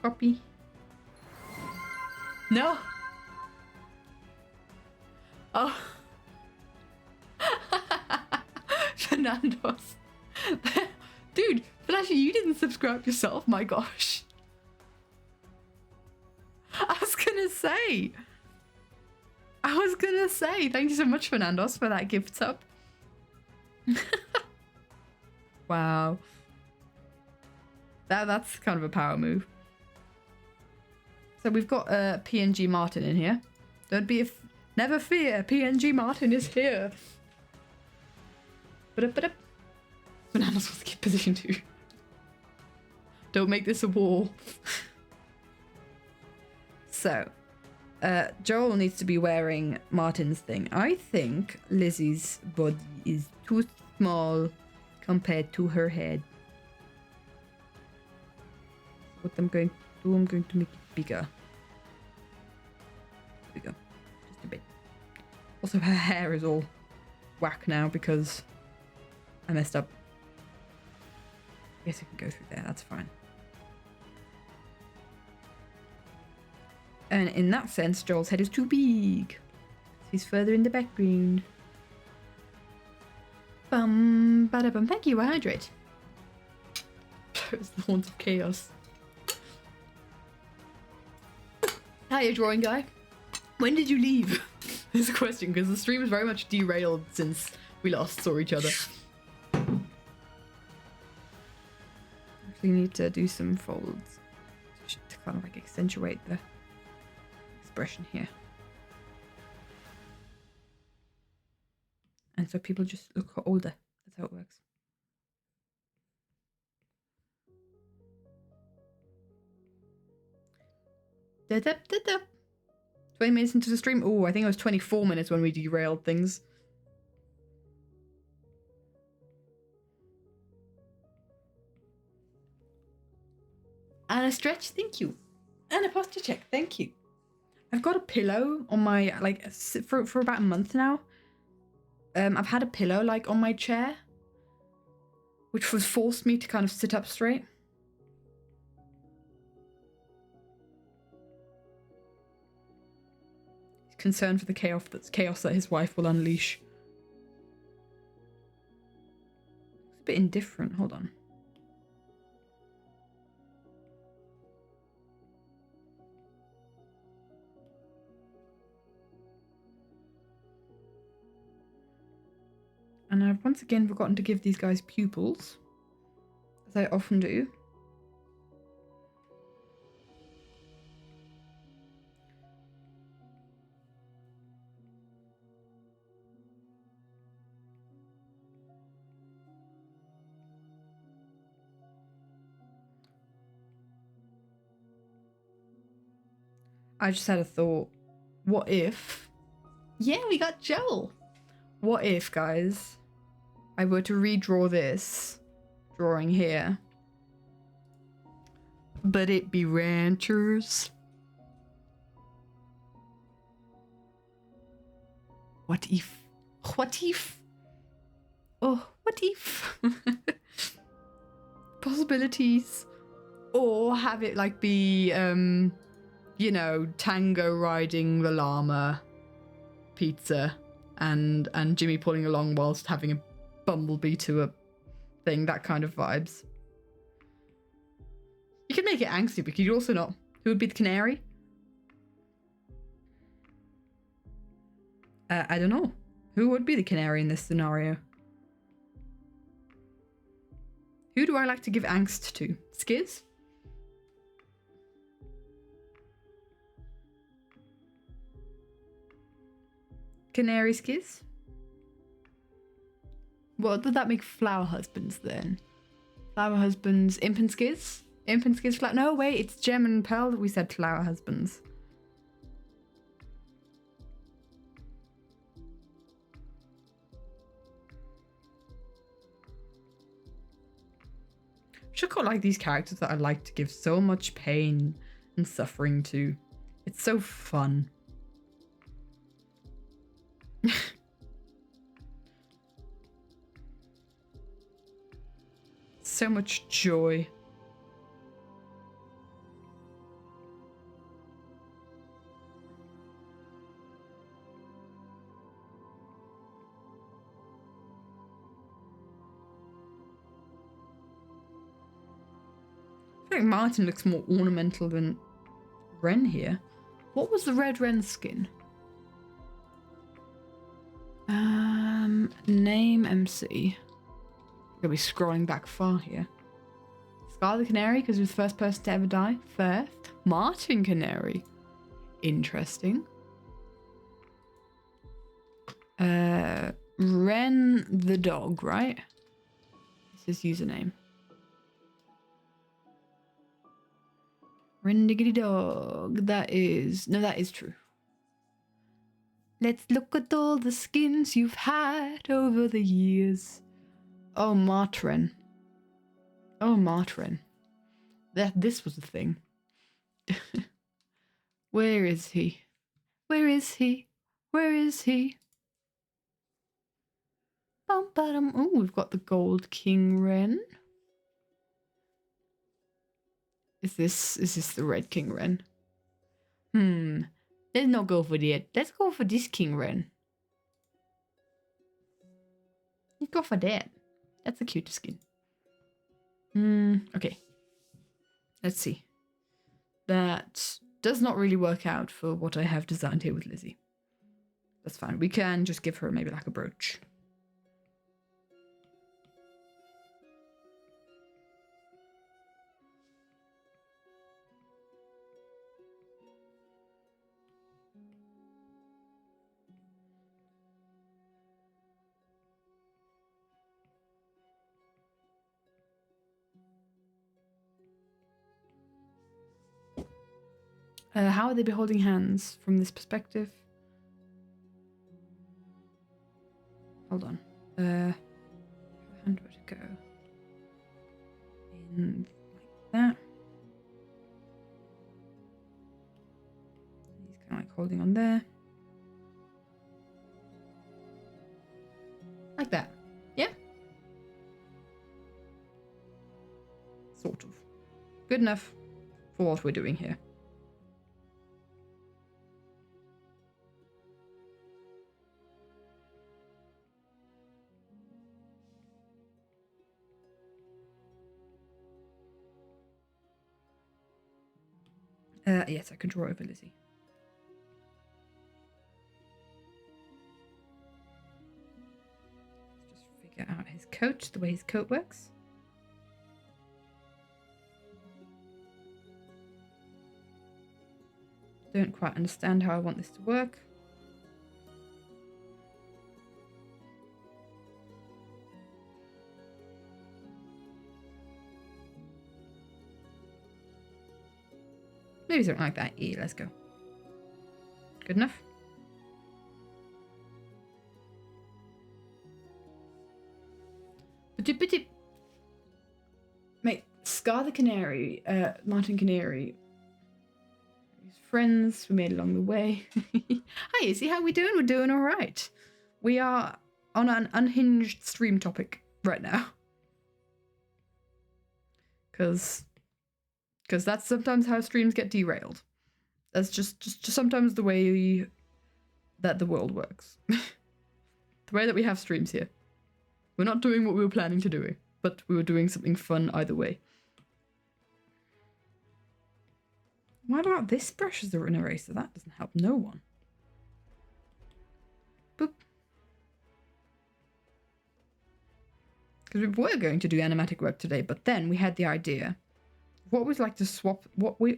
Copy. No. Oh. Fernando's. Dude, Flashy, you didn't subscribe yourself, my gosh. I was gonna say, thank you so much, Fernandos, for that gift sub. Wow. That's kind of a power move. So we've got PNG Martin in here. Never fear, PNG Martin is here. Fernandos wants to keep position 2. Don't make this a wall. So, Joel needs to be wearing Martin's thing. I think Lizzie's body is too small compared to her head. What I'm going to do, I'm going to make it bigger. There we go. Just a bit. Also, her hair is all whack now because I messed up. I guess I can go through there, that's fine. And in that sense, Joel's head is too big. He's further in the background. Bum, bada bum. Thank you, Hydrate. It's the Haunt of Chaos. Hiya, drawing guy. When did you leave? Is a question, because the stream is very much derailed since we last saw each other. Actually need to do some folds to kind of like accentuate the expression here. And so people just look older. That's how it works. Da, da, da, da. 20 minutes into the stream. Oh, I think it was 24 minutes when we derailed things. And a stretch, thank you. And a posture check, thank you. I've got a pillow on my, like, for about a month now. I've had a pillow, like, on my chair, which was forced me to kind of sit up straight. He's concerned for the chaos that his wife will unleash. It's a bit indifferent, hold on. And I've once again forgotten to give these guys pupils, as I often do. I just had a thought. What if... Yeah, we got Joel! What if, guys, I were to redraw this drawing here, but it be ranchers? What if? What if? Oh, what if? Possibilities. Or have it like be, you know, Tango riding the llama, pizza, and Jimmy pulling along whilst having a bumblebee to a thing, that kind of vibes. You could make it angsty, but you'd also not. Who would be the canary? I don't know. Who would be the canary in this scenario? Who do I like to give angst to? Skiz? Canary Skiz? What would that make flower husbands then? Flower husbands, imp and Skiz? Imp and Skiz flower? No, wait, it's Gem and Pearl that we said flower husbands. Should got like these characters that I like to give so much pain and suffering to. It's so fun. So much joy. I feel like Martin looks more ornamental than Ren here. What was the red Ren skin? Name MC. I'm gonna be scrolling back far here. Scarlet Canary, because he was the first person to ever die. First. Martin Canary. Interesting. Ren the dog, right? It's his username. Ren diggity dog. That is... No, that is true. Let's look at all the skins you've had over the years. Oh, Martren. Oh, Martren. This was a thing. Where is he? Where is he? Where is he? Bum, ba-dum. Oh, we've got the Gold King Wren. Is this the Red King Wren? Let's not go for that. Let's go for this King Wren. Let's go for that. That's the cutest skin. Okay. Let's see. That does not really work out for what I have designed here with Lizzie. That's fine. We can just give her maybe like a brooch. How would they be holding hands from this perspective? Hold on. How hand would it go? In like that. He's kind of like holding on there. Like that. Yeah? Sort of. Good enough for what we're doing here. Yes, I can draw over Lizzie. Let's just figure out his coat, the way his coat works. Don't quite understand how I want this to work. Maybe something like that. Yeah, let's go. Good enough? Mate, Scar the Canary, Martin Canary. His friends we made along the way. Hi, Izzy, how we doing? We're doing alright. We are on an unhinged stream topic right now. Because that's sometimes how streams get derailed. That's just sometimes the way that the world works. The way that we have streams here. We're not doing what we were planning to do, but we were doing something fun either way. What about this brush as an eraser? That doesn't help no one. Boop. Because we were going to do animatic work today, but then we had the idea. What we'd like to swap,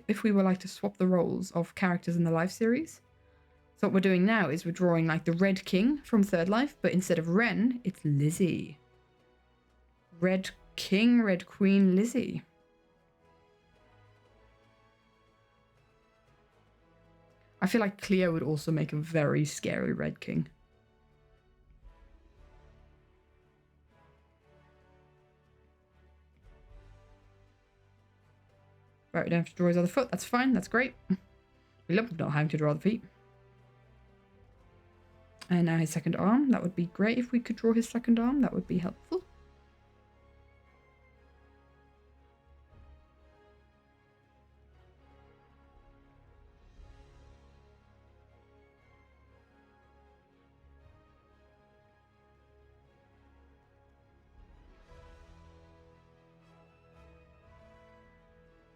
if we were like to swap the roles of characters in the Life series. So what we're doing now is we're drawing like the Red King from Third Life, but instead of Ren, it's Lizzie. Red King, Red Queen, Lizzie. I feel like Cleo would also make a very scary Red King. Right, we don't have to draw his other foot. That's fine. That's great. We love not having to draw the feet. And now his second arm. That would be great if we could draw his second arm. That would be helpful.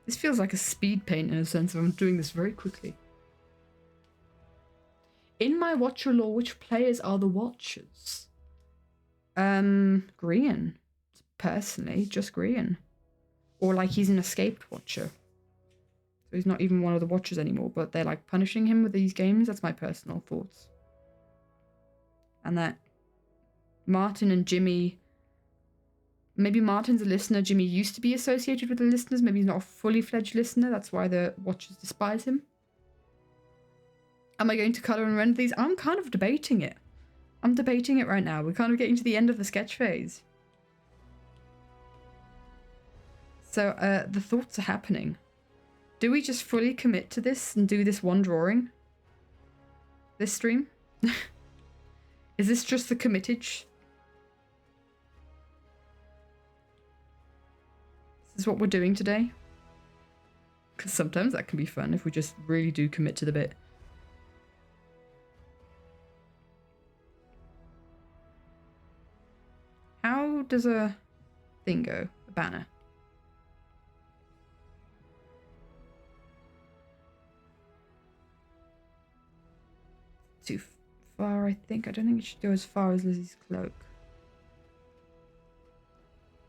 This feels like a speed paint in a sense of I'm doing this very quickly. In my Watcher lore, which players are the Watchers? Grian. Personally, just Grian. Or like he's an escaped Watcher. So he's not even one of the Watchers anymore, but they're like punishing him with these games. That's my personal thoughts. And that Martin and Jimmy... Maybe Martin's a listener. Jimmy used to be associated with the listeners. Maybe he's not a fully fledged listener. That's why the Watchers despise him. Am I going to colour and render these? I'm kind of debating it. I'm debating it right now. We're kind of getting to the end of the sketch phase. So the thoughts are happening. Do we just fully commit to this and do this one drawing? This stream? Is this just the committage? This is what we're doing today? Because sometimes that can be fun if we just really do commit to the bit. How does a thing go? A banner. too far, I think. I don't think it should go as far as Lizzie's cloak.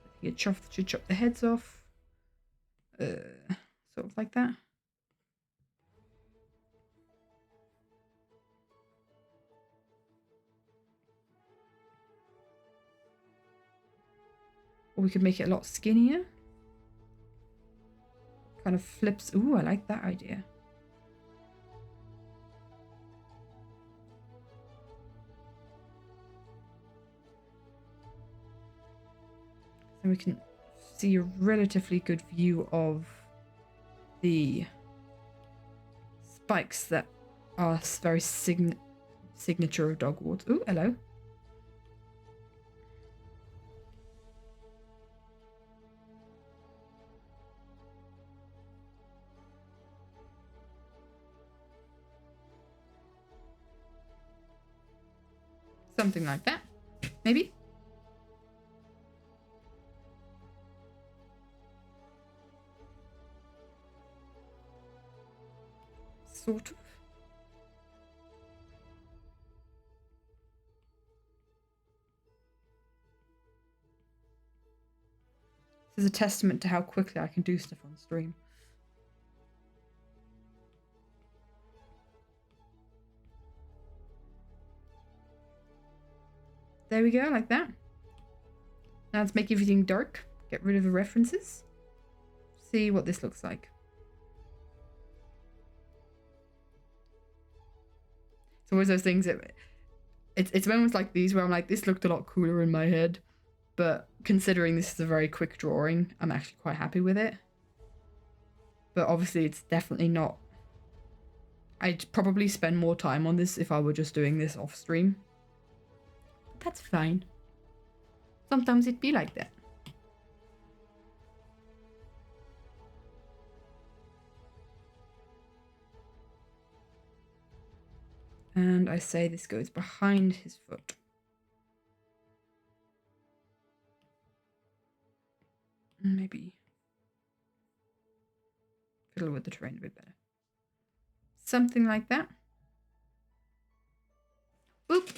I think it should chop the heads off. Sort of like that. Or we could make it a lot skinnier. Kind of flips. Ooh, I like that idea. And we can see a relatively good view of the spikes that are very signature of Dogwarts. Ooh, hello. Something like that, maybe. Sort of. This is a testament to how quickly I can do stuff on stream. There we go, like that. Now let's make everything dark. Get rid of the references. See what this looks like. It's always those things that... It's moments like these where I'm like, this looked a lot cooler in my head. But considering this is a very quick drawing, I'm actually quite happy with it. But obviously it's definitely not... I'd probably spend more time on this if I were just doing this off stream. That's fine. Sometimes it'd be like that. And I say this goes behind his foot. Maybe fiddle with the terrain a bit better. Something like that. Boop.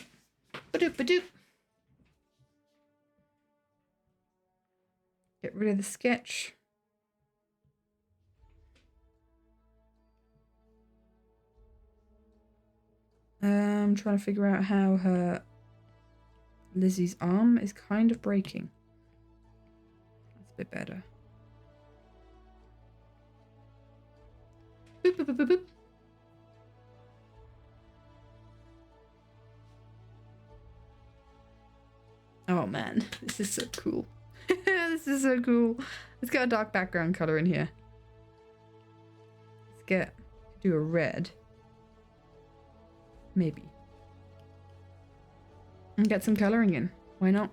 Ba-doop, ba-doop. Get rid of the sketch. I'm trying to figure out how her Lizzie's arm is kind of breaking. That's a bit better. Boop, boop, boop, boop, boop. Oh man, this is so cool. This is so cool. Let's get a dark background color in here. Let's do a red. Maybe. And get some coloring in. Why not?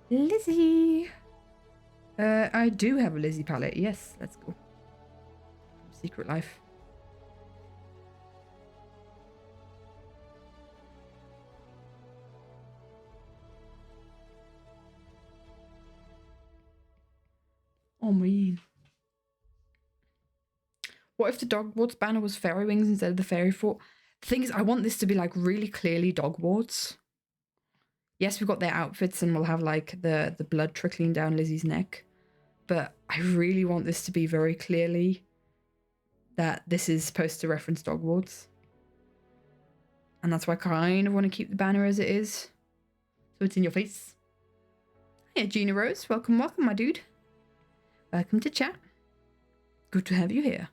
Lizzie! I do have a Lizzie palette. Yes, let's go. Secret Life. Oh man. What if the Dogwarts banner was fairy wings instead of the fairy fort? The thing is, I want this to be like really clearly Dogwarts. Yes, we've got their outfits and we'll have like the blood trickling down Lizzie's neck. But I really want this to be very clearly that this is supposed to reference Dogwarts. And that's why I kind of want to keep the banner as it is. So it's in your face. Hey, Gina Rose. Welcome, welcome, my dude. Welcome to chat. Good to have you here.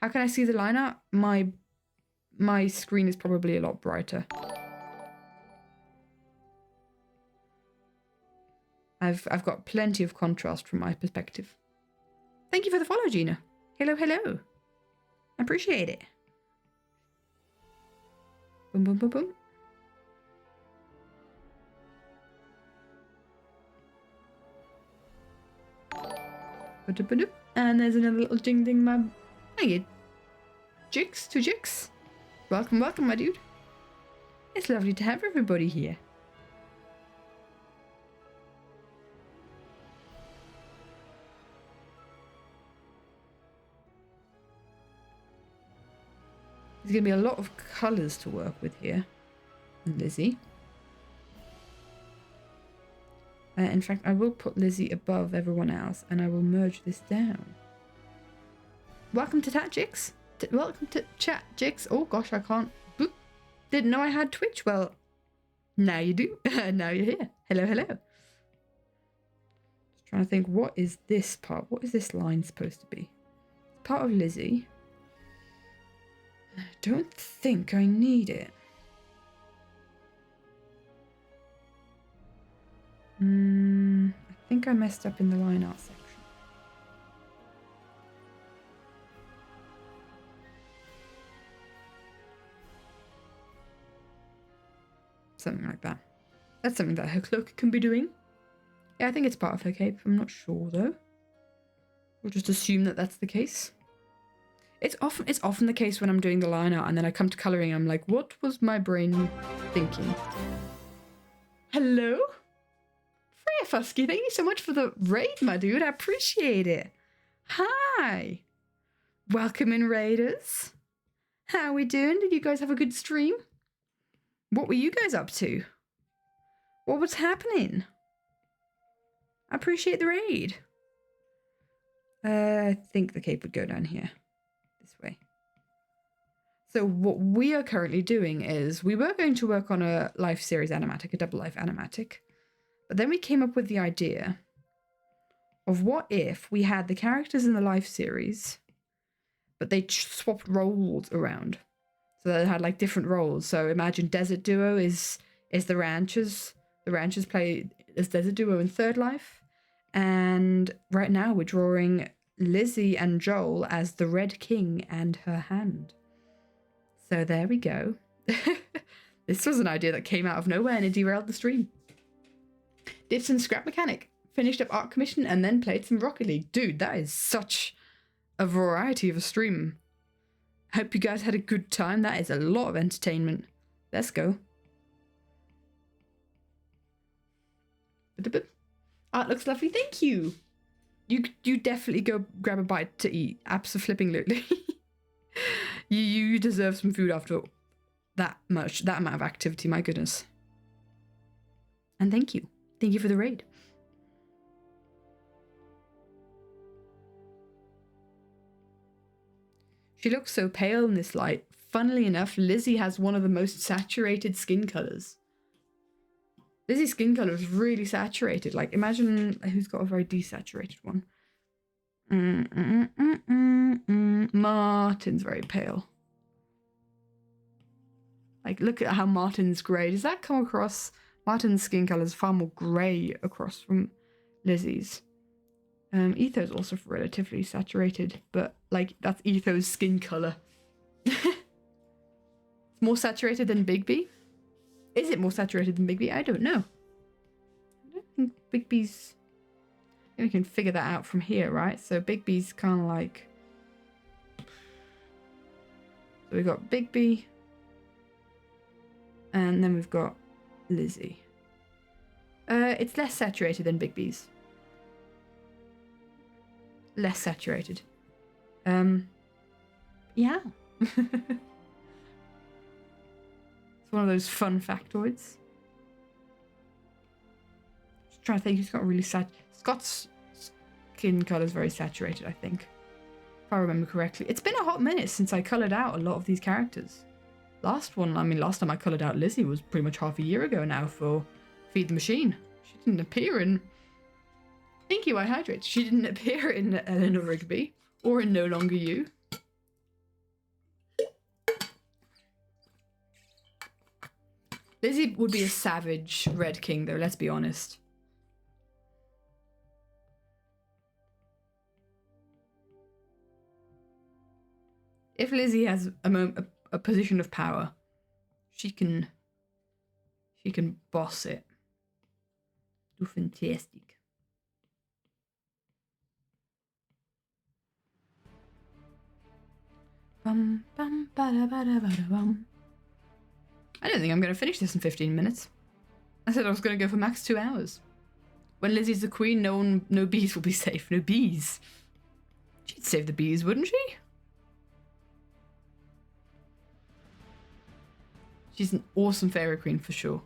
How can I see the line art? My screen is probably a lot brighter. I've got plenty of contrast from my perspective. Thank you for the follow, Gina. Hello, hello. I appreciate it. Boom, boom, boom, boom. And there's another little ding ding my... Hey, Jix, two Jix. Welcome, welcome, my dude. It's lovely to have everybody here. There's going to be a lot of colours to work with here. And Lizzie. In fact, I will put Lizzie above everyone else and I will merge this down. Welcome to Jix. Welcome to Chat Jix. Oh gosh, I can't. Boop. Didn't know I had Twitch. Well, now you do. Now you're here. Hello, hello. Just trying to think, what is this part? What is this line supposed to be? It's part of Lizzie. I don't think I need it. I think I messed up in the line art section. Something like that. That's something that her cloak can be doing. Yeah, I think it's part of her cape. I'm not sure though. We'll just assume that that's the case. It's often the case when I'm doing the line art and then I come to colouring. I'm like, what was my brain thinking? Hello? Freya Fusky, thank you so much for the raid, my dude. I appreciate it. Hi. Welcome in, raiders. How we doing? Did you guys have a good stream? What were you guys up to? What was happening? I appreciate the raid. I think the cape would go down here. This way. So what we are currently doing is we were going to work on a life series animatic, a double life animatic. But then we came up with the idea of what if we had the characters in the life series, but they swapped roles around. So they had like different roles. So imagine Desert Duo is the Ranchers. The Ranchers play as Desert Duo in Third Life. And right now we're drawing Lizzie and Joel as the Red King and her hand. So there we go. This was an idea that came out of nowhere and it derailed the stream. Did some scrap mechanic, finished up Art Commission, and then played some Rocket League. Dude, that is such a variety of a stream. Hope you guys had a good time. That is a lot of entertainment. Let's go. Art looks lovely. Thank you. You definitely go grab a bite to eat. Abso-flipping-lutely. you deserve some food after that amount of activity. My goodness. And thank you. Thank you for the raid. She looks so pale in this light. Funnily enough, Lizzie has one of the most saturated skin colours. Lizzie's skin colour is really saturated. Like, imagine who's got a very desaturated one. Martin's very pale. Like, look at how Martin's grey. Does that come across? Martin's skin colour is far more grey across from Lizzie's. Etho's also relatively saturated, but like that's Etho's skin colour. It's more saturated than Bigby? Is it more saturated than Bigby? I don't know. I don't think Bigby's... I think we can figure that out from here, right? So Bigby's kind of like... So we've got Bigby. And then we've got Lizzie. It's less saturated than Bigby's. Less saturated. Yeah. It's one of those fun factoids. Just trying to think who's got really Scott's skin colour is very saturated, I think. If I remember correctly. It's been a hot minute since I coloured out a lot of these characters. Last time I coloured out Lizzie was pretty much half a year ago now for Feed the Machine. She didn't appear in... Thank you, I hydrate. She didn't appear in Eleanor Rigby or in No Longer You. Lizzie would be a savage Red King, though, let's be honest. If Lizzie has a position of power, she can boss it. Do fantastic. Bum, bum, bada, bada, bada, bum. I don't think I'm going to finish this in 15 minutes. I said I was going to go for max 2 hours. When Lizzie's the queen, no bees will be safe. No bees. She'd save the bees, wouldn't she? She's an awesome fairy queen for sure.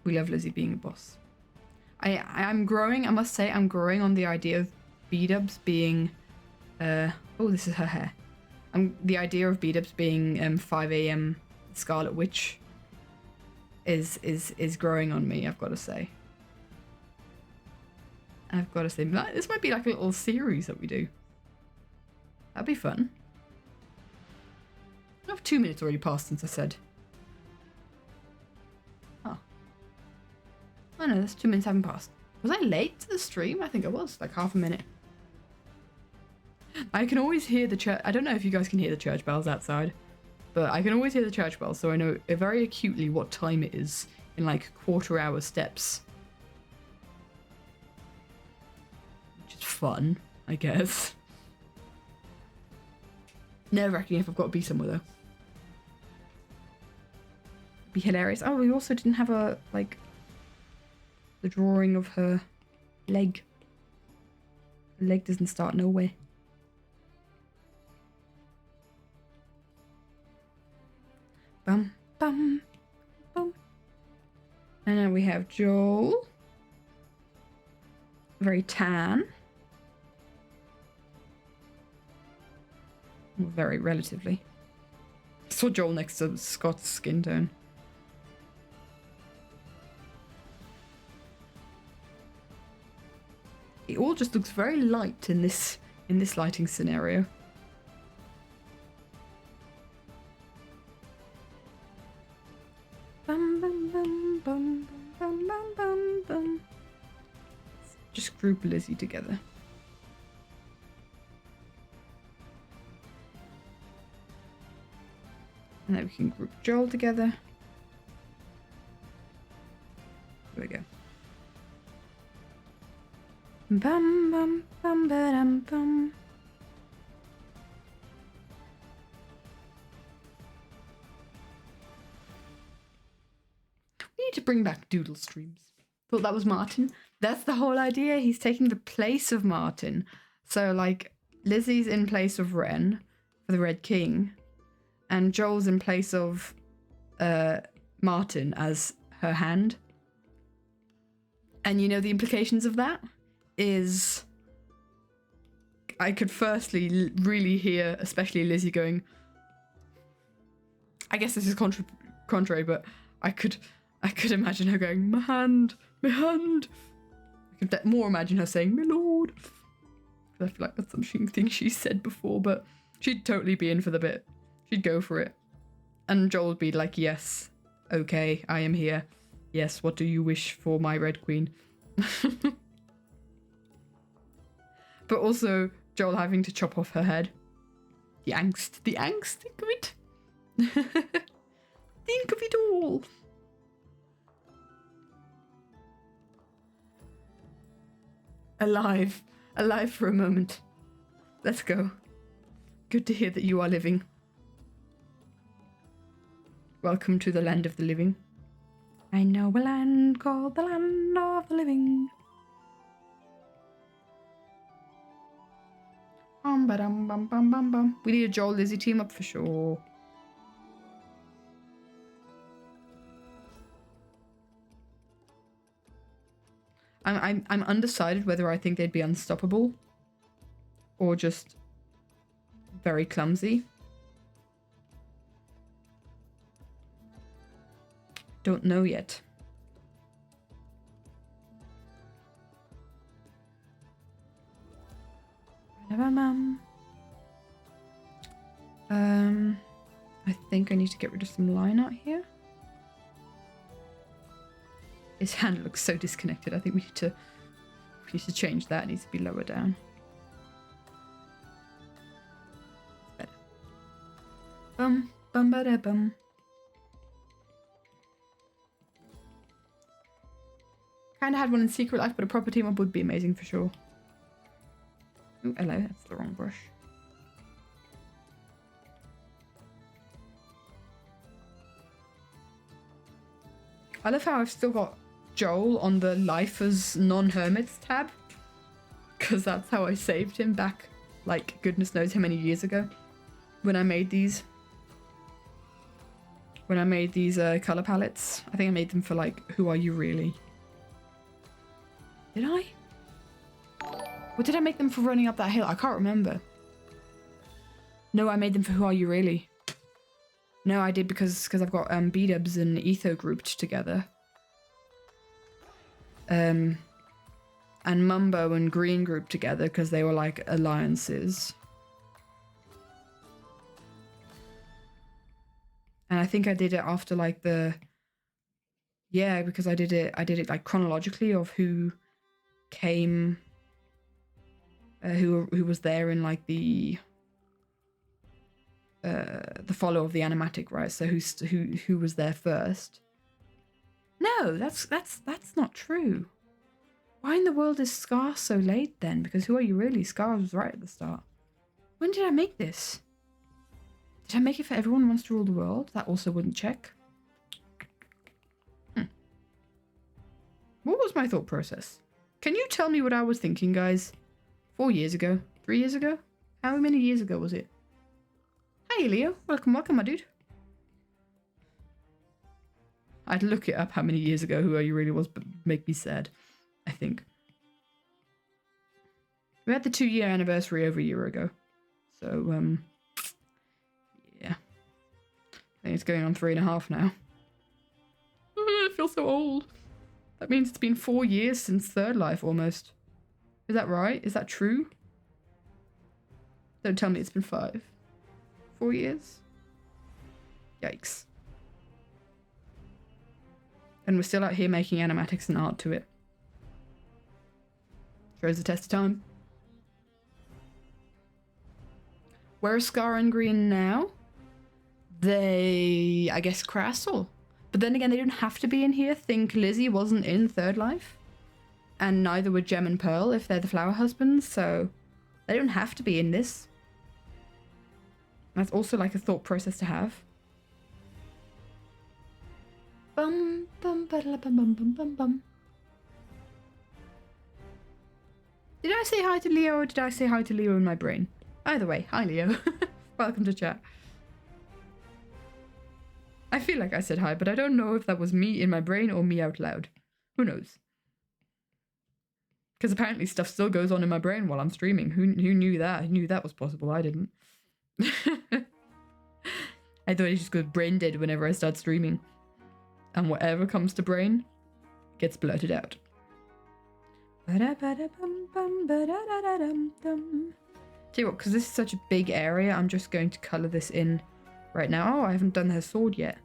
We love Lizzie being a boss. I'm growing, I must say, I'm growing on the idea of Bdubs being, oh, this is her hair. The idea of Bdubs being 5 a.m. Scarlet Witch is growing on me, I've got to say. This might be like a little series that we do. That'd be fun. I have 2 minutes already passed since I said. Oh. Oh no, that's 2 minutes haven't passed. Was I late to the stream? I think I was, like half a minute. I can always hear the church. I don't know if you guys can hear the church bells outside, but I can always hear the church bells, so I know very acutely what time it is in like quarter-hour steps. Which is fun, I guess. Nerve-wracking if I've got to be somewhere though. Be hilarious. Oh, we also didn't have a like the drawing of her leg. The leg doesn't start nowhere. Bum bum bum. And now we have Joel. Very tan. Very relatively. I saw Joel next to Scott's skin tone. It all just looks very light in this lighting scenario. Bum bum bum bum bum bum bum bum. Just group Lizzie together. And then we can group Joel together. There we go. Bum bum bum ba-dum bum. We need to bring back doodle streams. Thought that was Martin. That's the whole idea. He's taking the place of Martin. So like Lizzie's in place of Ren for the Red King, and Joel's in place of Martin as her hand. And you know the implications of that is I could firstly really hear, especially Lizzie going, I guess this is contrary, but I could imagine her going, my hand, my hand. I could more imagine her saying, my lord. I feel like that's something she said before, but she'd totally be in for the bit. She'd go for it. And Joel would be like, yes, okay, I am here. Yes, what do you wish for my Red Queen? But also Joel having to chop off her head. The angst, think of it. Think of it all. Alive for a moment. Let's go. Good to hear that you are living. Welcome to the land of the living. I know a land called the land of the living. Bum bum bum bum bum. We need a Joel Lizzie team up for sure. I'm undecided whether I think they'd be unstoppable or just very clumsy. Don't know yet. I think I need to get rid of some line out here. His hand looks so disconnected. I think we need to change that. It needs to be lower down. Better. Bum bum ba da bum. Kind of had one in Secret Life, but a proper team up would be amazing for sure. Oh, hello, that's the wrong brush. I love how I've still got Joel on the Life as Non-Hermits tab. Because that's how I saved him back, like, goodness knows how many years ago. when I made these. When I made these color palettes. I think I made them for like, Who Are You Really? Did I? Or did I make them for Running Up That Hill? I can't remember. No, I made them for Who Are You Really? No, I did because I've got Bdubs and Etho grouped together. And Mumbo and Green grouped together because they were like alliances. And I think I did it after like because I did it like chronologically of who came, who was there in like the follow of the animatic, right? So who was there first? No, that's not true. Why in the world is Scar so late then? Because Who Are You Really? Scar was right at the start. When did I make this? Did I make it for Everyone Wants to Rule the World? That also wouldn't check. What was my thought process? Can you tell me what I was thinking, guys? 4 years ago? 3 years ago? How many years ago was it? Hi, Leo. Welcome, my dude. I'd look it up how many years ago Who Are You Really was, but make me sad, I think. We had the 2-year anniversary over a year ago. So, yeah. I think it's going on 3.5 now. I feel so old. That means it's been 4 years since Third Life, almost. Is that right? Is that true? Don't tell me it's been 5. 4 years? Yikes. And we're still out here making animatics and art to it. Shows the test of time. Where are Scar and Green now? They, I guess, Crassel. But then again, they don't have to be in here. Think Lizzie wasn't in Third Life. And neither were Gem and Pearl if they're the flower husbands, so they don't have to be in this. That's also like a thought process to have. Bum bum bum bum bum bum bum. Did I say hi to Leo or did I say hi to Leo in my brain? Either way, hi Leo. Welcome to chat. I feel like I said hi, but I don't know if that was me in my brain or me out loud. Who knows? Because apparently stuff still goes on in my brain while I'm streaming. Who knew that? Who knew that was possible? I didn't. I thought it just goes brain dead whenever I start streaming. And whatever comes to brain gets blurted out. Tell you what, because this is such a big area, I'm just going to colour this in right now. Oh, I haven't done her sword yet.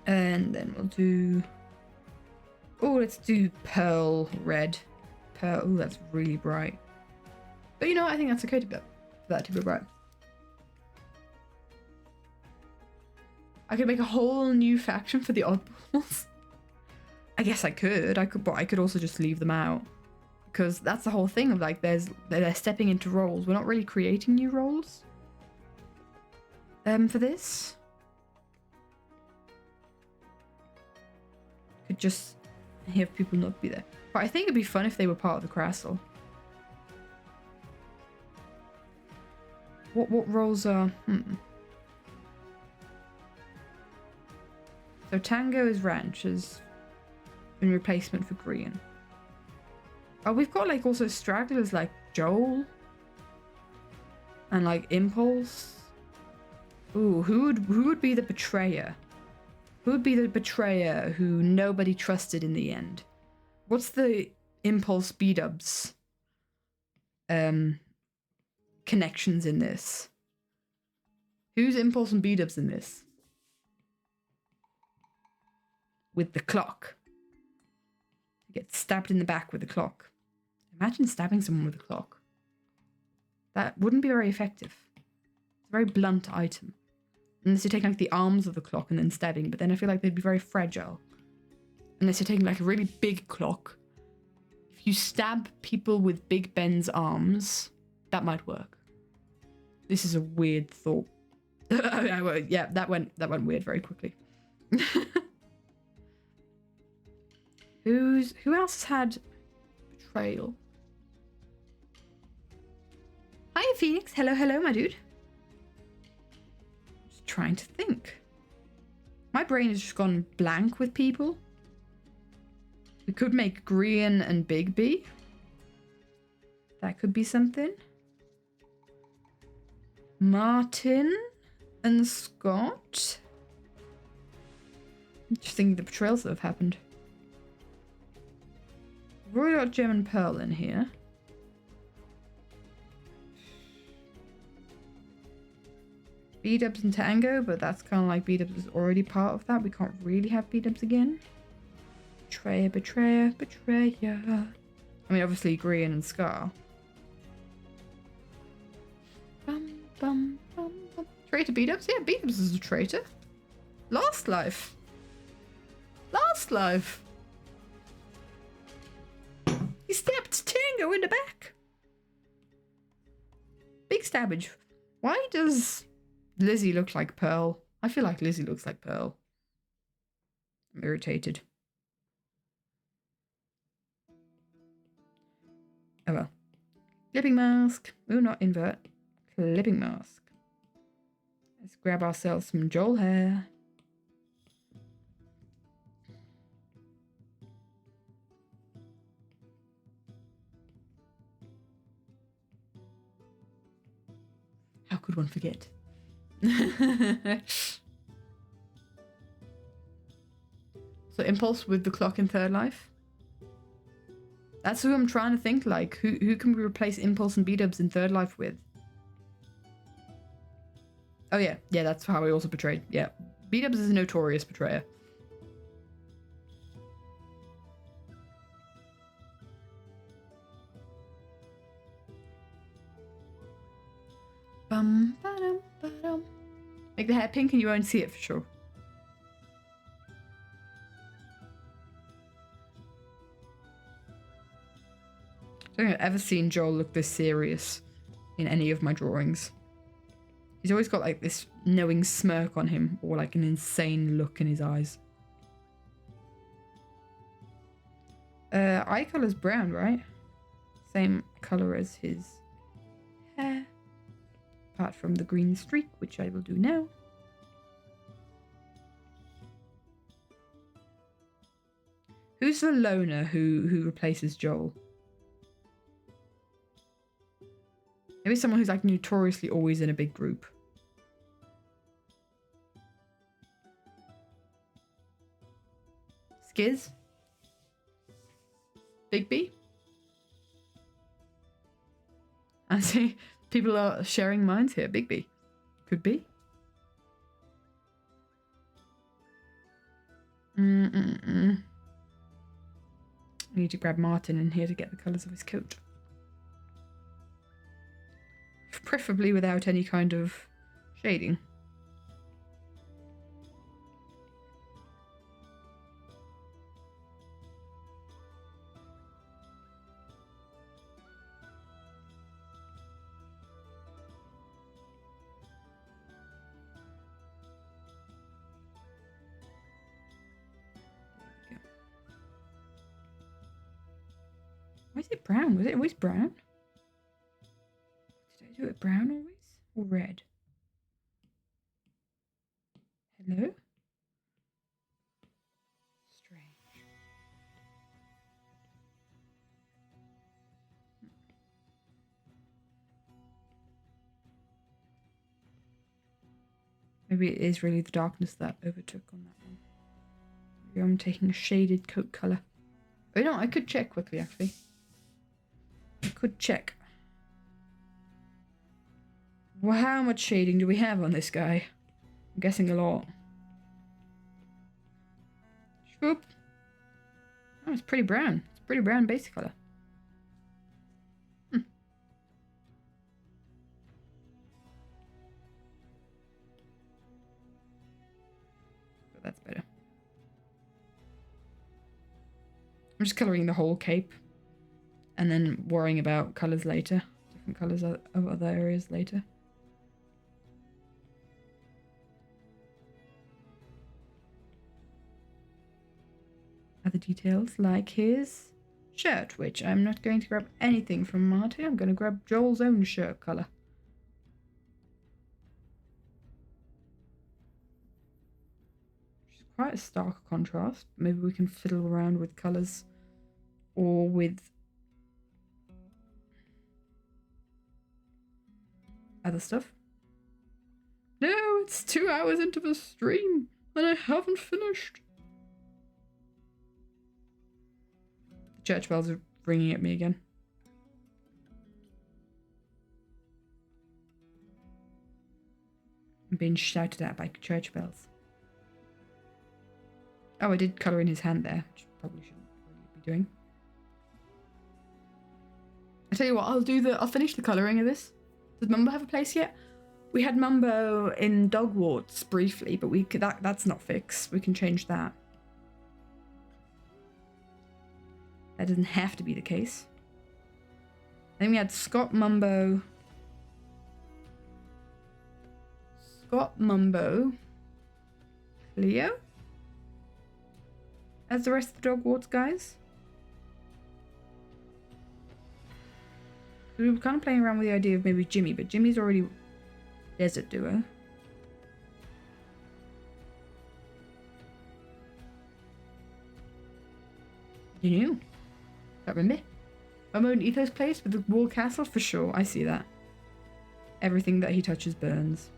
And then we'll do... Oh, let's do pearl red. Pearl. Oh, that's really bright. But you know what? I think that's okay to be, for that to be bright. I could make a whole new faction for the oddballs. I guess I could, but I could also just leave them out. Because that's the whole thing of like, they're stepping into roles. We're not really creating new roles. For this. Could just have people not be there. But I think it'd be fun if they were part of the Crassel. What roles are... So Tango is Ranch as in replacement for Green. Oh, we've got like also stragglers like Joel and like Impulse. Ooh, who would be the betrayer? Who would be the betrayer who nobody trusted in the end? What's the Impulse Bdubs connections in this? Who's Impulse and Bdubs in this? With the clock. Get stabbed in the back with a clock. Imagine stabbing someone with a clock. That wouldn't be very effective. It's a very blunt item. Unless you're taking like the arms of the clock and then stabbing, but then I feel like they'd be very fragile. Unless you're taking like a really big clock. If you stab people with Big Ben's arms, that might work. This is a weird thought. Yeah, that went weird very quickly. Who else has had betrayal? Hiya, Phoenix. Hello, hello, my dude. Just trying to think. My brain has just gone blank with people. We could make Grian and Bigby. That could be something. Martin and Scott. Just thinking the betrayals that have happened. We've already got Gem and Pearl in here. Bdubs and Tango, but that's kind of like Bdubs is already part of that. We can't really have Bdubs again. Betrayer, betrayer, betrayer. I mean, obviously, Grian and Scar. Bum, bum, bum, bum. Traitor Bdubs? Yeah, Bdubs is a traitor. Last life. Last life. He stabbed Tango in the back. Big stabbage. Why does Lizzie look like Pearl? I feel like Lizzie looks like Pearl. I'm irritated. Oh well. Clipping mask. Oh, not invert. Clipping mask. Let's grab ourselves some Joel hair. How could one forget? So Impulse with the clock in Third Life. That's who I'm trying to think like. Who can we replace Impulse and Bdubs in Third Life with? Oh yeah, yeah, that's how I also betrayed. Yeah, Bdubs is a notorious betrayer. Bum, ba-dum, ba-dum. Make the hair pink and you won't see it for sure. I don't think I've ever seen Joel look this serious in any of my drawings. He's always got like this knowing smirk on him or like an insane look in his eyes. Eye color's brown, right? Same color as his hair. Apart from the green streak, which I will do now. Who's the loner who replaces Joel? Maybe someone who's like notoriously always in a big group. Skiz? Bigby? I see people are sharing minds here. Bigby. Could be. I need to grab Martin in here to get the colours of his coat. Preferably without any kind of shading. Why is it brown? Was it always brown? Did I do it brown always? Or red? Hello? Strange. Maybe it is really the darkness that overtook on that one. Maybe I'm taking a shaded coat colour. Oh no, I could check quickly actually. I could check. Well, how much shading do we have on this guy? I'm guessing a lot. Swoop. Oh, it's pretty brown. It's pretty brown base colour. But that's better. I'm just colouring the whole cape. And then worrying about colours later. Different colours of other areas later. other details like his shirt, which I'm not going to grab anything from Marty. I'm going to grab Joel's own shirt colour. Which is quite a stark contrast. Maybe we can fiddle around with colours or with other stuff. No, it's 2 hours into the stream and I haven't finished. The church bells are ringing at me again. I'm being shouted at by church bells. Oh, I did colour in his hand there, which I probably shouldn't really be doing. I tell you what, I'll finish the colouring of this. Does Mumbo have a place yet? We had Mumbo in Dogwarts briefly, but that's not fixed. We can change that. That doesn't have to be the case. Then we had Scott Mumbo, Leo, as the rest of the Dogwarts guys. We were kind of playing around with the idea of maybe Jimmy, but Jimmy's already desert duo. You knew. Can't remember. Momo and Ethos place with the wall castle for sure. I see that. Everything that he touches burns.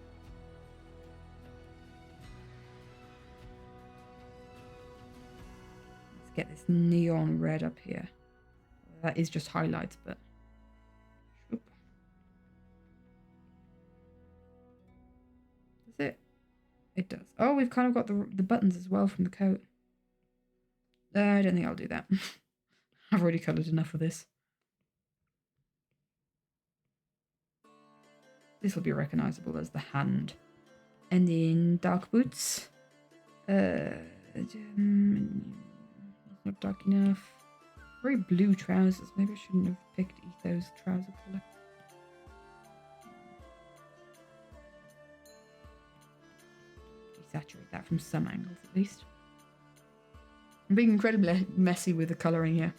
Let's get this neon red up here. That is just highlights, but does it? It does. Oh, we've kind of got the buttons as well from the coat. I don't think I'll do that. I've already coloured enough of this. This will be recognisable as the hand. And then dark boots. Not dark enough. Very blue trousers. Maybe I shouldn't have picked Ethos trouser colour. Desaturate that from some angles at least. I'm being incredibly messy with the colouring here.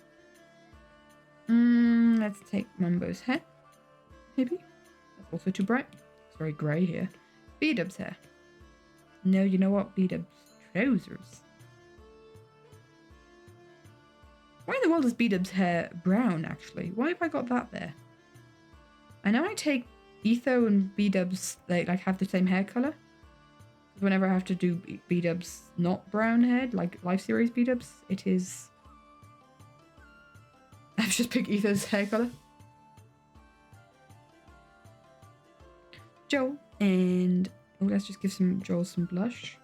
Let's take Mumbo's hair. Maybe. That's also too bright. It's very grey here. Bdubs hair. No, you know what? Bdubs trousers. Why in the world is Bdubs hair brown, actually? Why have I got that there? I know I take Etho and Bdubs, they like have the same hair colour. Whenever I have to do Bdubs not brown haired, like Life Series Bdubs, it is... I've just picked Etho's hair colour. Joel, and oh, let's just give Joel some blush.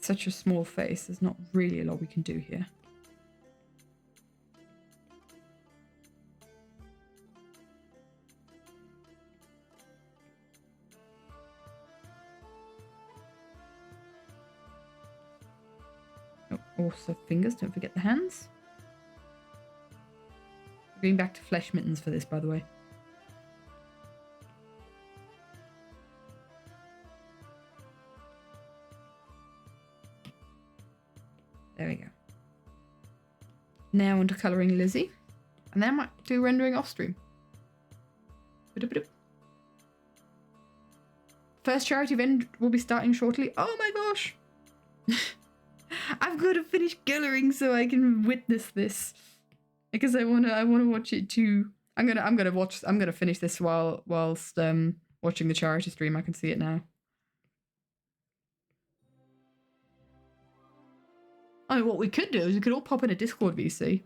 Such a small face, there's not really a lot we can do here. Oh, also fingers, don't forget the hands. Going back to flesh mittens for this, by the way. There we go. Now onto colouring Lizzie. And then I might do rendering off stream. First charity event will be starting shortly. Oh my gosh! I've got to finish colouring so I can witness this. Because I wanna watch it too. I'm gonna finish this whilst watching the charity stream. I can see it now. I mean, what we could do is we could all pop in a Discord VC.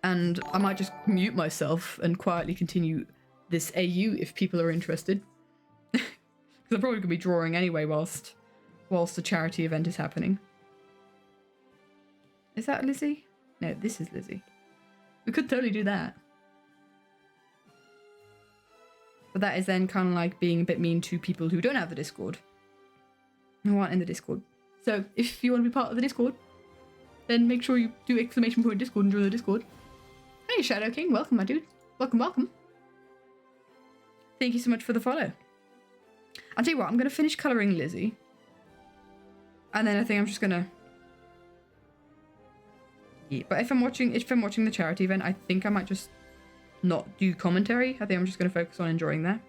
And I might just mute myself and quietly continue this AU if people are interested. Because I'm probably going to be drawing anyway whilst the charity event is happening. Is that Lizzie? No, this is Lizzie. We could totally do that. But that is then kind of like being a bit mean to people who don't have the Discord. Who aren't in the Discord. So if you want to be part of the Discord, then make sure you do exclamation point Discord and join the Discord. Hey, Shadow King, welcome, my dude. Welcome, welcome. Thank you so much for the follow. I'll tell you what, I'm going to finish colouring Lizzie. And then I think I'm just going to... Yeah, but if I'm watching the charity event, I think I might just not do commentary. I think I'm just going to focus on enjoying that.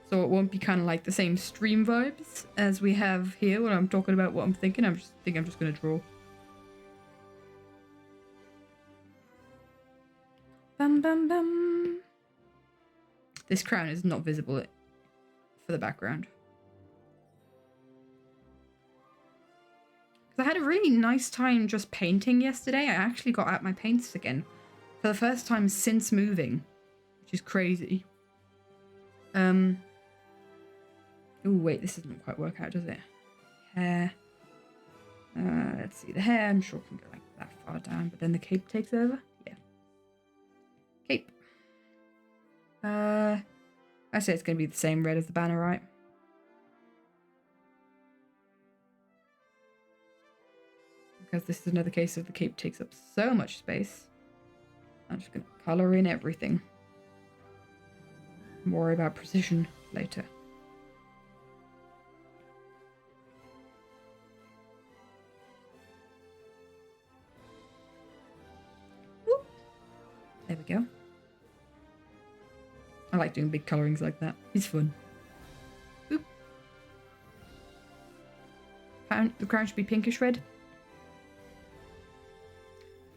So it won't be kind of like the same stream vibes as we have here when I'm talking about what I'm thinking. I'm just going to draw. Bum bum bum. This crown is not visible for the background. I had a really nice time just painting yesterday. I actually got out my paints again for the first time since moving, which is crazy. Oh wait, this doesn't quite work out, does it? Hair. Let's see, the hair I'm sure can go like that far down, but then the cape takes over. Yeah. Cape. I say it's gonna be the same red as the banner, right? Because this is another case of the cape takes up so much space. I'm just going to colour in everything. Worry about precision later. Whoop. There we go. I like doing big colourings like that. It's fun. Boop. The crown should be pinkish red.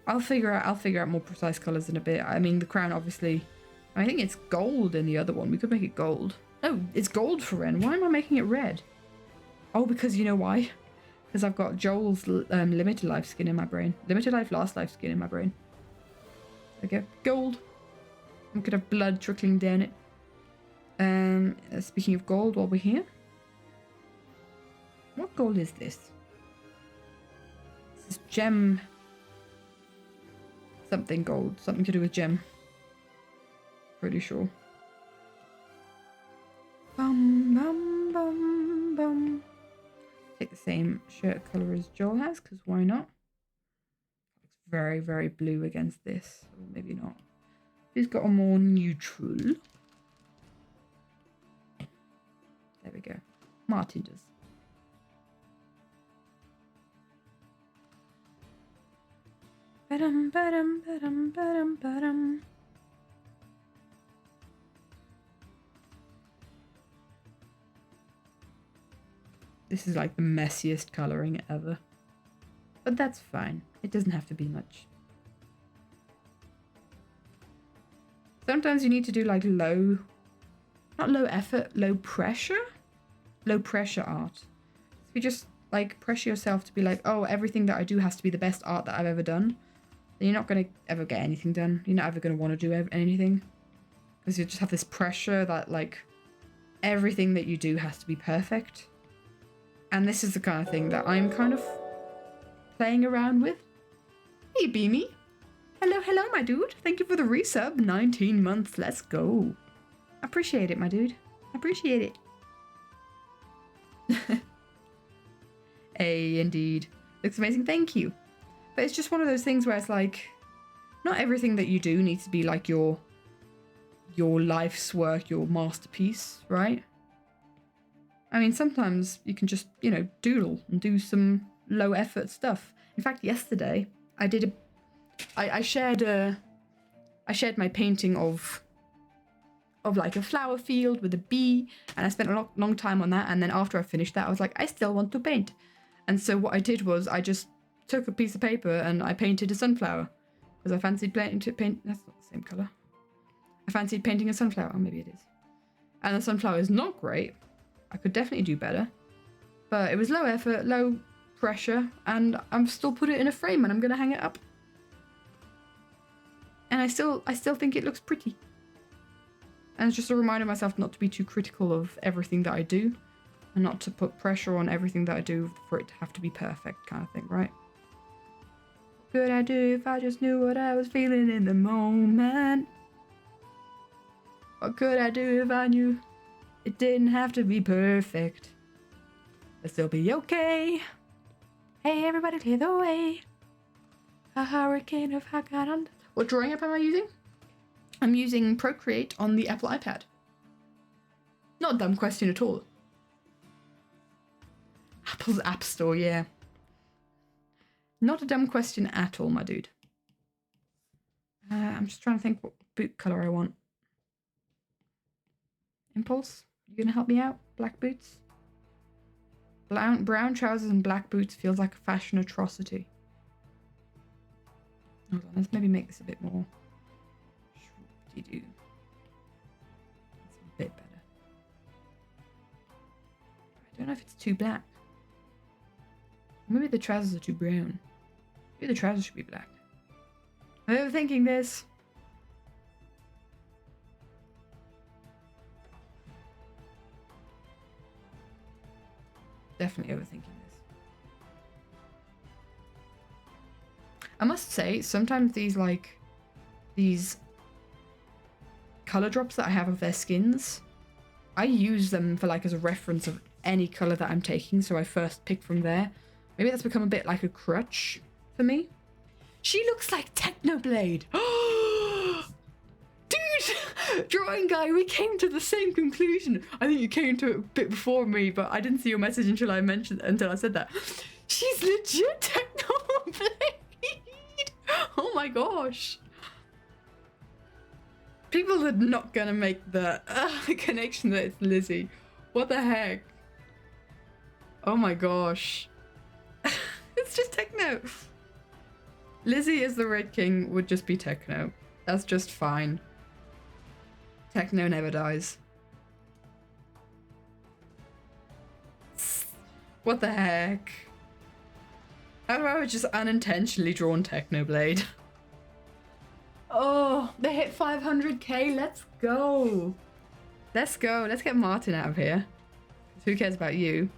I'll figure out more precise colours in a bit. I mean, the crown obviously... I think it's gold in the other one. We could make it gold. No, it's gold for Ren. Why am I making it red? Oh, because you know why? Because I've got Joel's limited life skin in my brain. Limited life, last life skin in my brain. Okay, gold. We could have blood trickling down it. Speaking of gold, while we're here. What gold is this? This is gem... something gold. Something to do with gem. Pretty sure. Bum bum bum bum. Take the same shirt colour as Joel has, because why not? Looks very, very blue against this. Or maybe not. He's got a more neutral. There we go. Martin does. Ba-dum, ba-dum, ba-dum, ba-dum, ba-dum. This is like the messiest colouring ever. But that's fine. It doesn't have to be much. Sometimes you need to do like low... not low effort, low pressure? Low pressure art. So you just like pressure yourself to be like, oh, everything that I do has to be the best art that I've ever done. Then you're not going to ever get anything done. You're not ever going to want to do anything. Because you just have this pressure that like everything that you do has to be perfect. And this is the kind of thing that I'm kind of playing around with. Hey, Beamy. Hello, hello, my dude. Thank you for the resub. 19 months. Let's go. Appreciate it, my dude. Appreciate it. Hey, indeed. Looks amazing. Thank you. But it's just one of those things where it's like, not everything that you do needs to be like your life's work, your masterpiece, right? I mean, sometimes you can just, you know, doodle and do some low effort stuff. In fact, yesterday I shared my painting of like a flower field with a bee, and I spent a long time on that. And then after I finished that, I was like, I still want to paint. And so what I did was I just took a piece of paper and I painted a sunflower because I fancied that's not the same color. I fancied painting a sunflower. Oh, maybe it is. And the sunflower is not great. I could definitely do better, but it was low effort, low pressure, and I'm still put it in a frame and I'm gonna hang it up. And I still think it looks pretty. And it's just a reminder of myself not to be too critical of everything that I do, and not to put pressure on everything that I do for it to have to be perfect, kind of thing, right? What could I do if I just knew what I was feeling in the moment? What could I do if I knew it didn't have to be perfect? But still be okay. Hey, everybody, clear the way. A hurricane of Haggarand. What drawing app am I using? I'm using Procreate on the Apple iPad. Not a dumb question at all. Apple's App Store, yeah. Not a dumb question at all, my dude. I'm just trying to think what boot color I want. Impulse, you gonna help me out? Black boots? Brown trousers and black boots feels like a fashion atrocity. Hold on, let's maybe make this a bit more. That's a bit better. I don't know if it's too black. Maybe the trousers are too brown. Maybe the trousers should be black. I'm overthinking this. Definitely overthinking this. I must say, sometimes these color drops that I have of their skins, I use them for as a reference of any color that I'm taking, so I first pick from there. Maybe that's become a bit like a crutch for me. She looks like Technoblade. Dude, drawing guy, we came to the same conclusion. I think you came to it a bit before me, but I didn't see your message until I said that. She's legit Technoblade. Oh my gosh. People are not gonna make the connection that it's Lizzie. What the heck? Oh my gosh. It's just techno. Lizzie as the Red King would just be techno. That's just fine. Techno never dies. What the heck? How do I have just unintentionally drawn Technoblade? Oh, they hit 500k. Let's go. Let's go. Let's get Martin out of here. Who cares about you?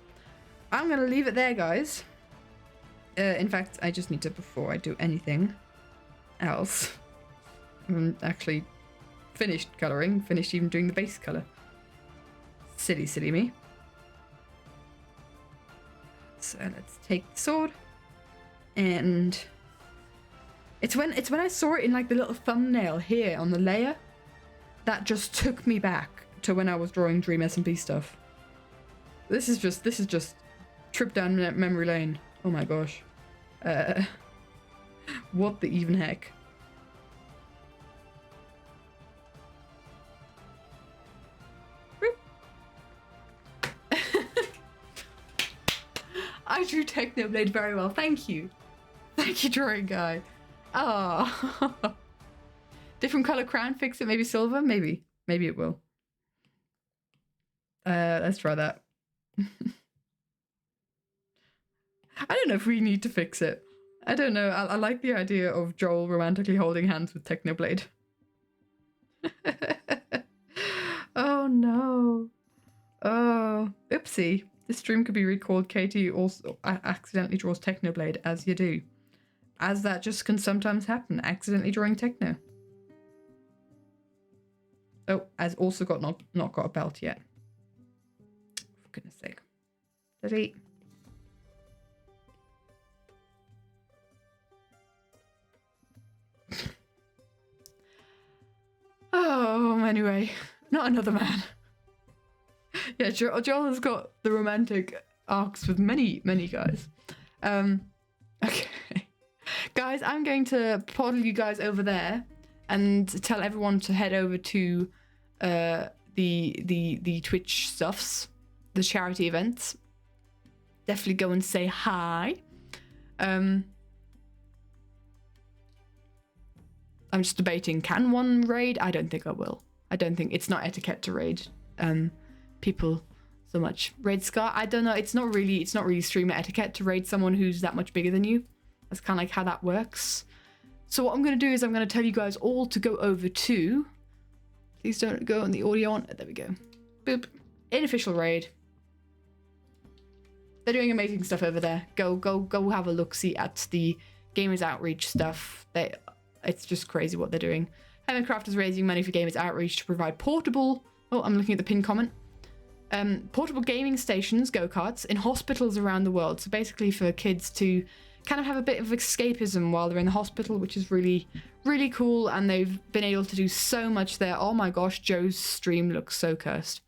I'm going to leave it there, guys. In fact, I just need to, before I do anything else, I'm actually finished colouring, finished even doing the base colour. Silly, silly me. So let's take the sword. And it's when I saw it in the little thumbnail here on the layer that just took me back to when I was drawing Dream SMP stuff. This is just trip down memory lane. Oh my gosh. What the even heck? I drew Technoblade very well, thank you. Thank you, drawing guy. Oh. Different color crown, fix it, maybe silver? Maybe it will. Let's try that. I don't know if we need to fix it. I don't know. I like the idea of Joel romantically holding hands with Technoblade. Oh no. Oh, oopsie. This stream could be recalled. Katie also accidentally draws Technoblade, as you do. As that just can sometimes happen. Accidentally drawing techno. Oh, has also not got a belt yet. For goodness sake. Delete. Oh, anyway, not another man. Yeah, Joel has got the romantic arcs with many guys. Okay. Guys, I'm going to portal you guys over there and tell everyone to head over to the Twitch stuffs, the charity events. Definitely go and say hi. I'm just debating, can one raid? I don't think I will. I don't think it's not etiquette to raid people so much. Raid Scar, I don't know. It's not really streamer etiquette to raid someone who's that much bigger than you. That's kind of like how that works. So what I'm going to do is I'm going to tell you guys all to go over to, please don't go on the audio on, there we go. Boop. Unofficial raid. They're doing amazing stuff over there. Go have a look-see at the Gamers Outreach stuff. It's just crazy what they're doing. Heavencraft is raising money for Gamers Outreach to provide portable... Oh, I'm looking at the pinned comment. portable gaming stations, go-karts, in hospitals around the world. So basically for kids to kind of have a bit of escapism while they're in the hospital, which is really, really cool. And they've been able to do so much there. Oh my gosh, Joe's stream looks so cursed.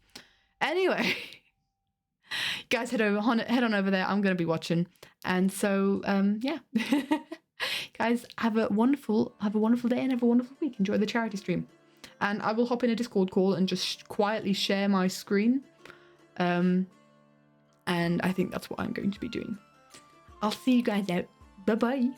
Anyway, guys, head on over there. I'm going to be watching. And so, yeah. Guys, have a wonderful day and have a wonderful week. Enjoy the charity stream. And I will hop in a Discord call and just quietly share my screen. And I think that's what I'm going to be doing. I'll see you guys out. Bye-bye.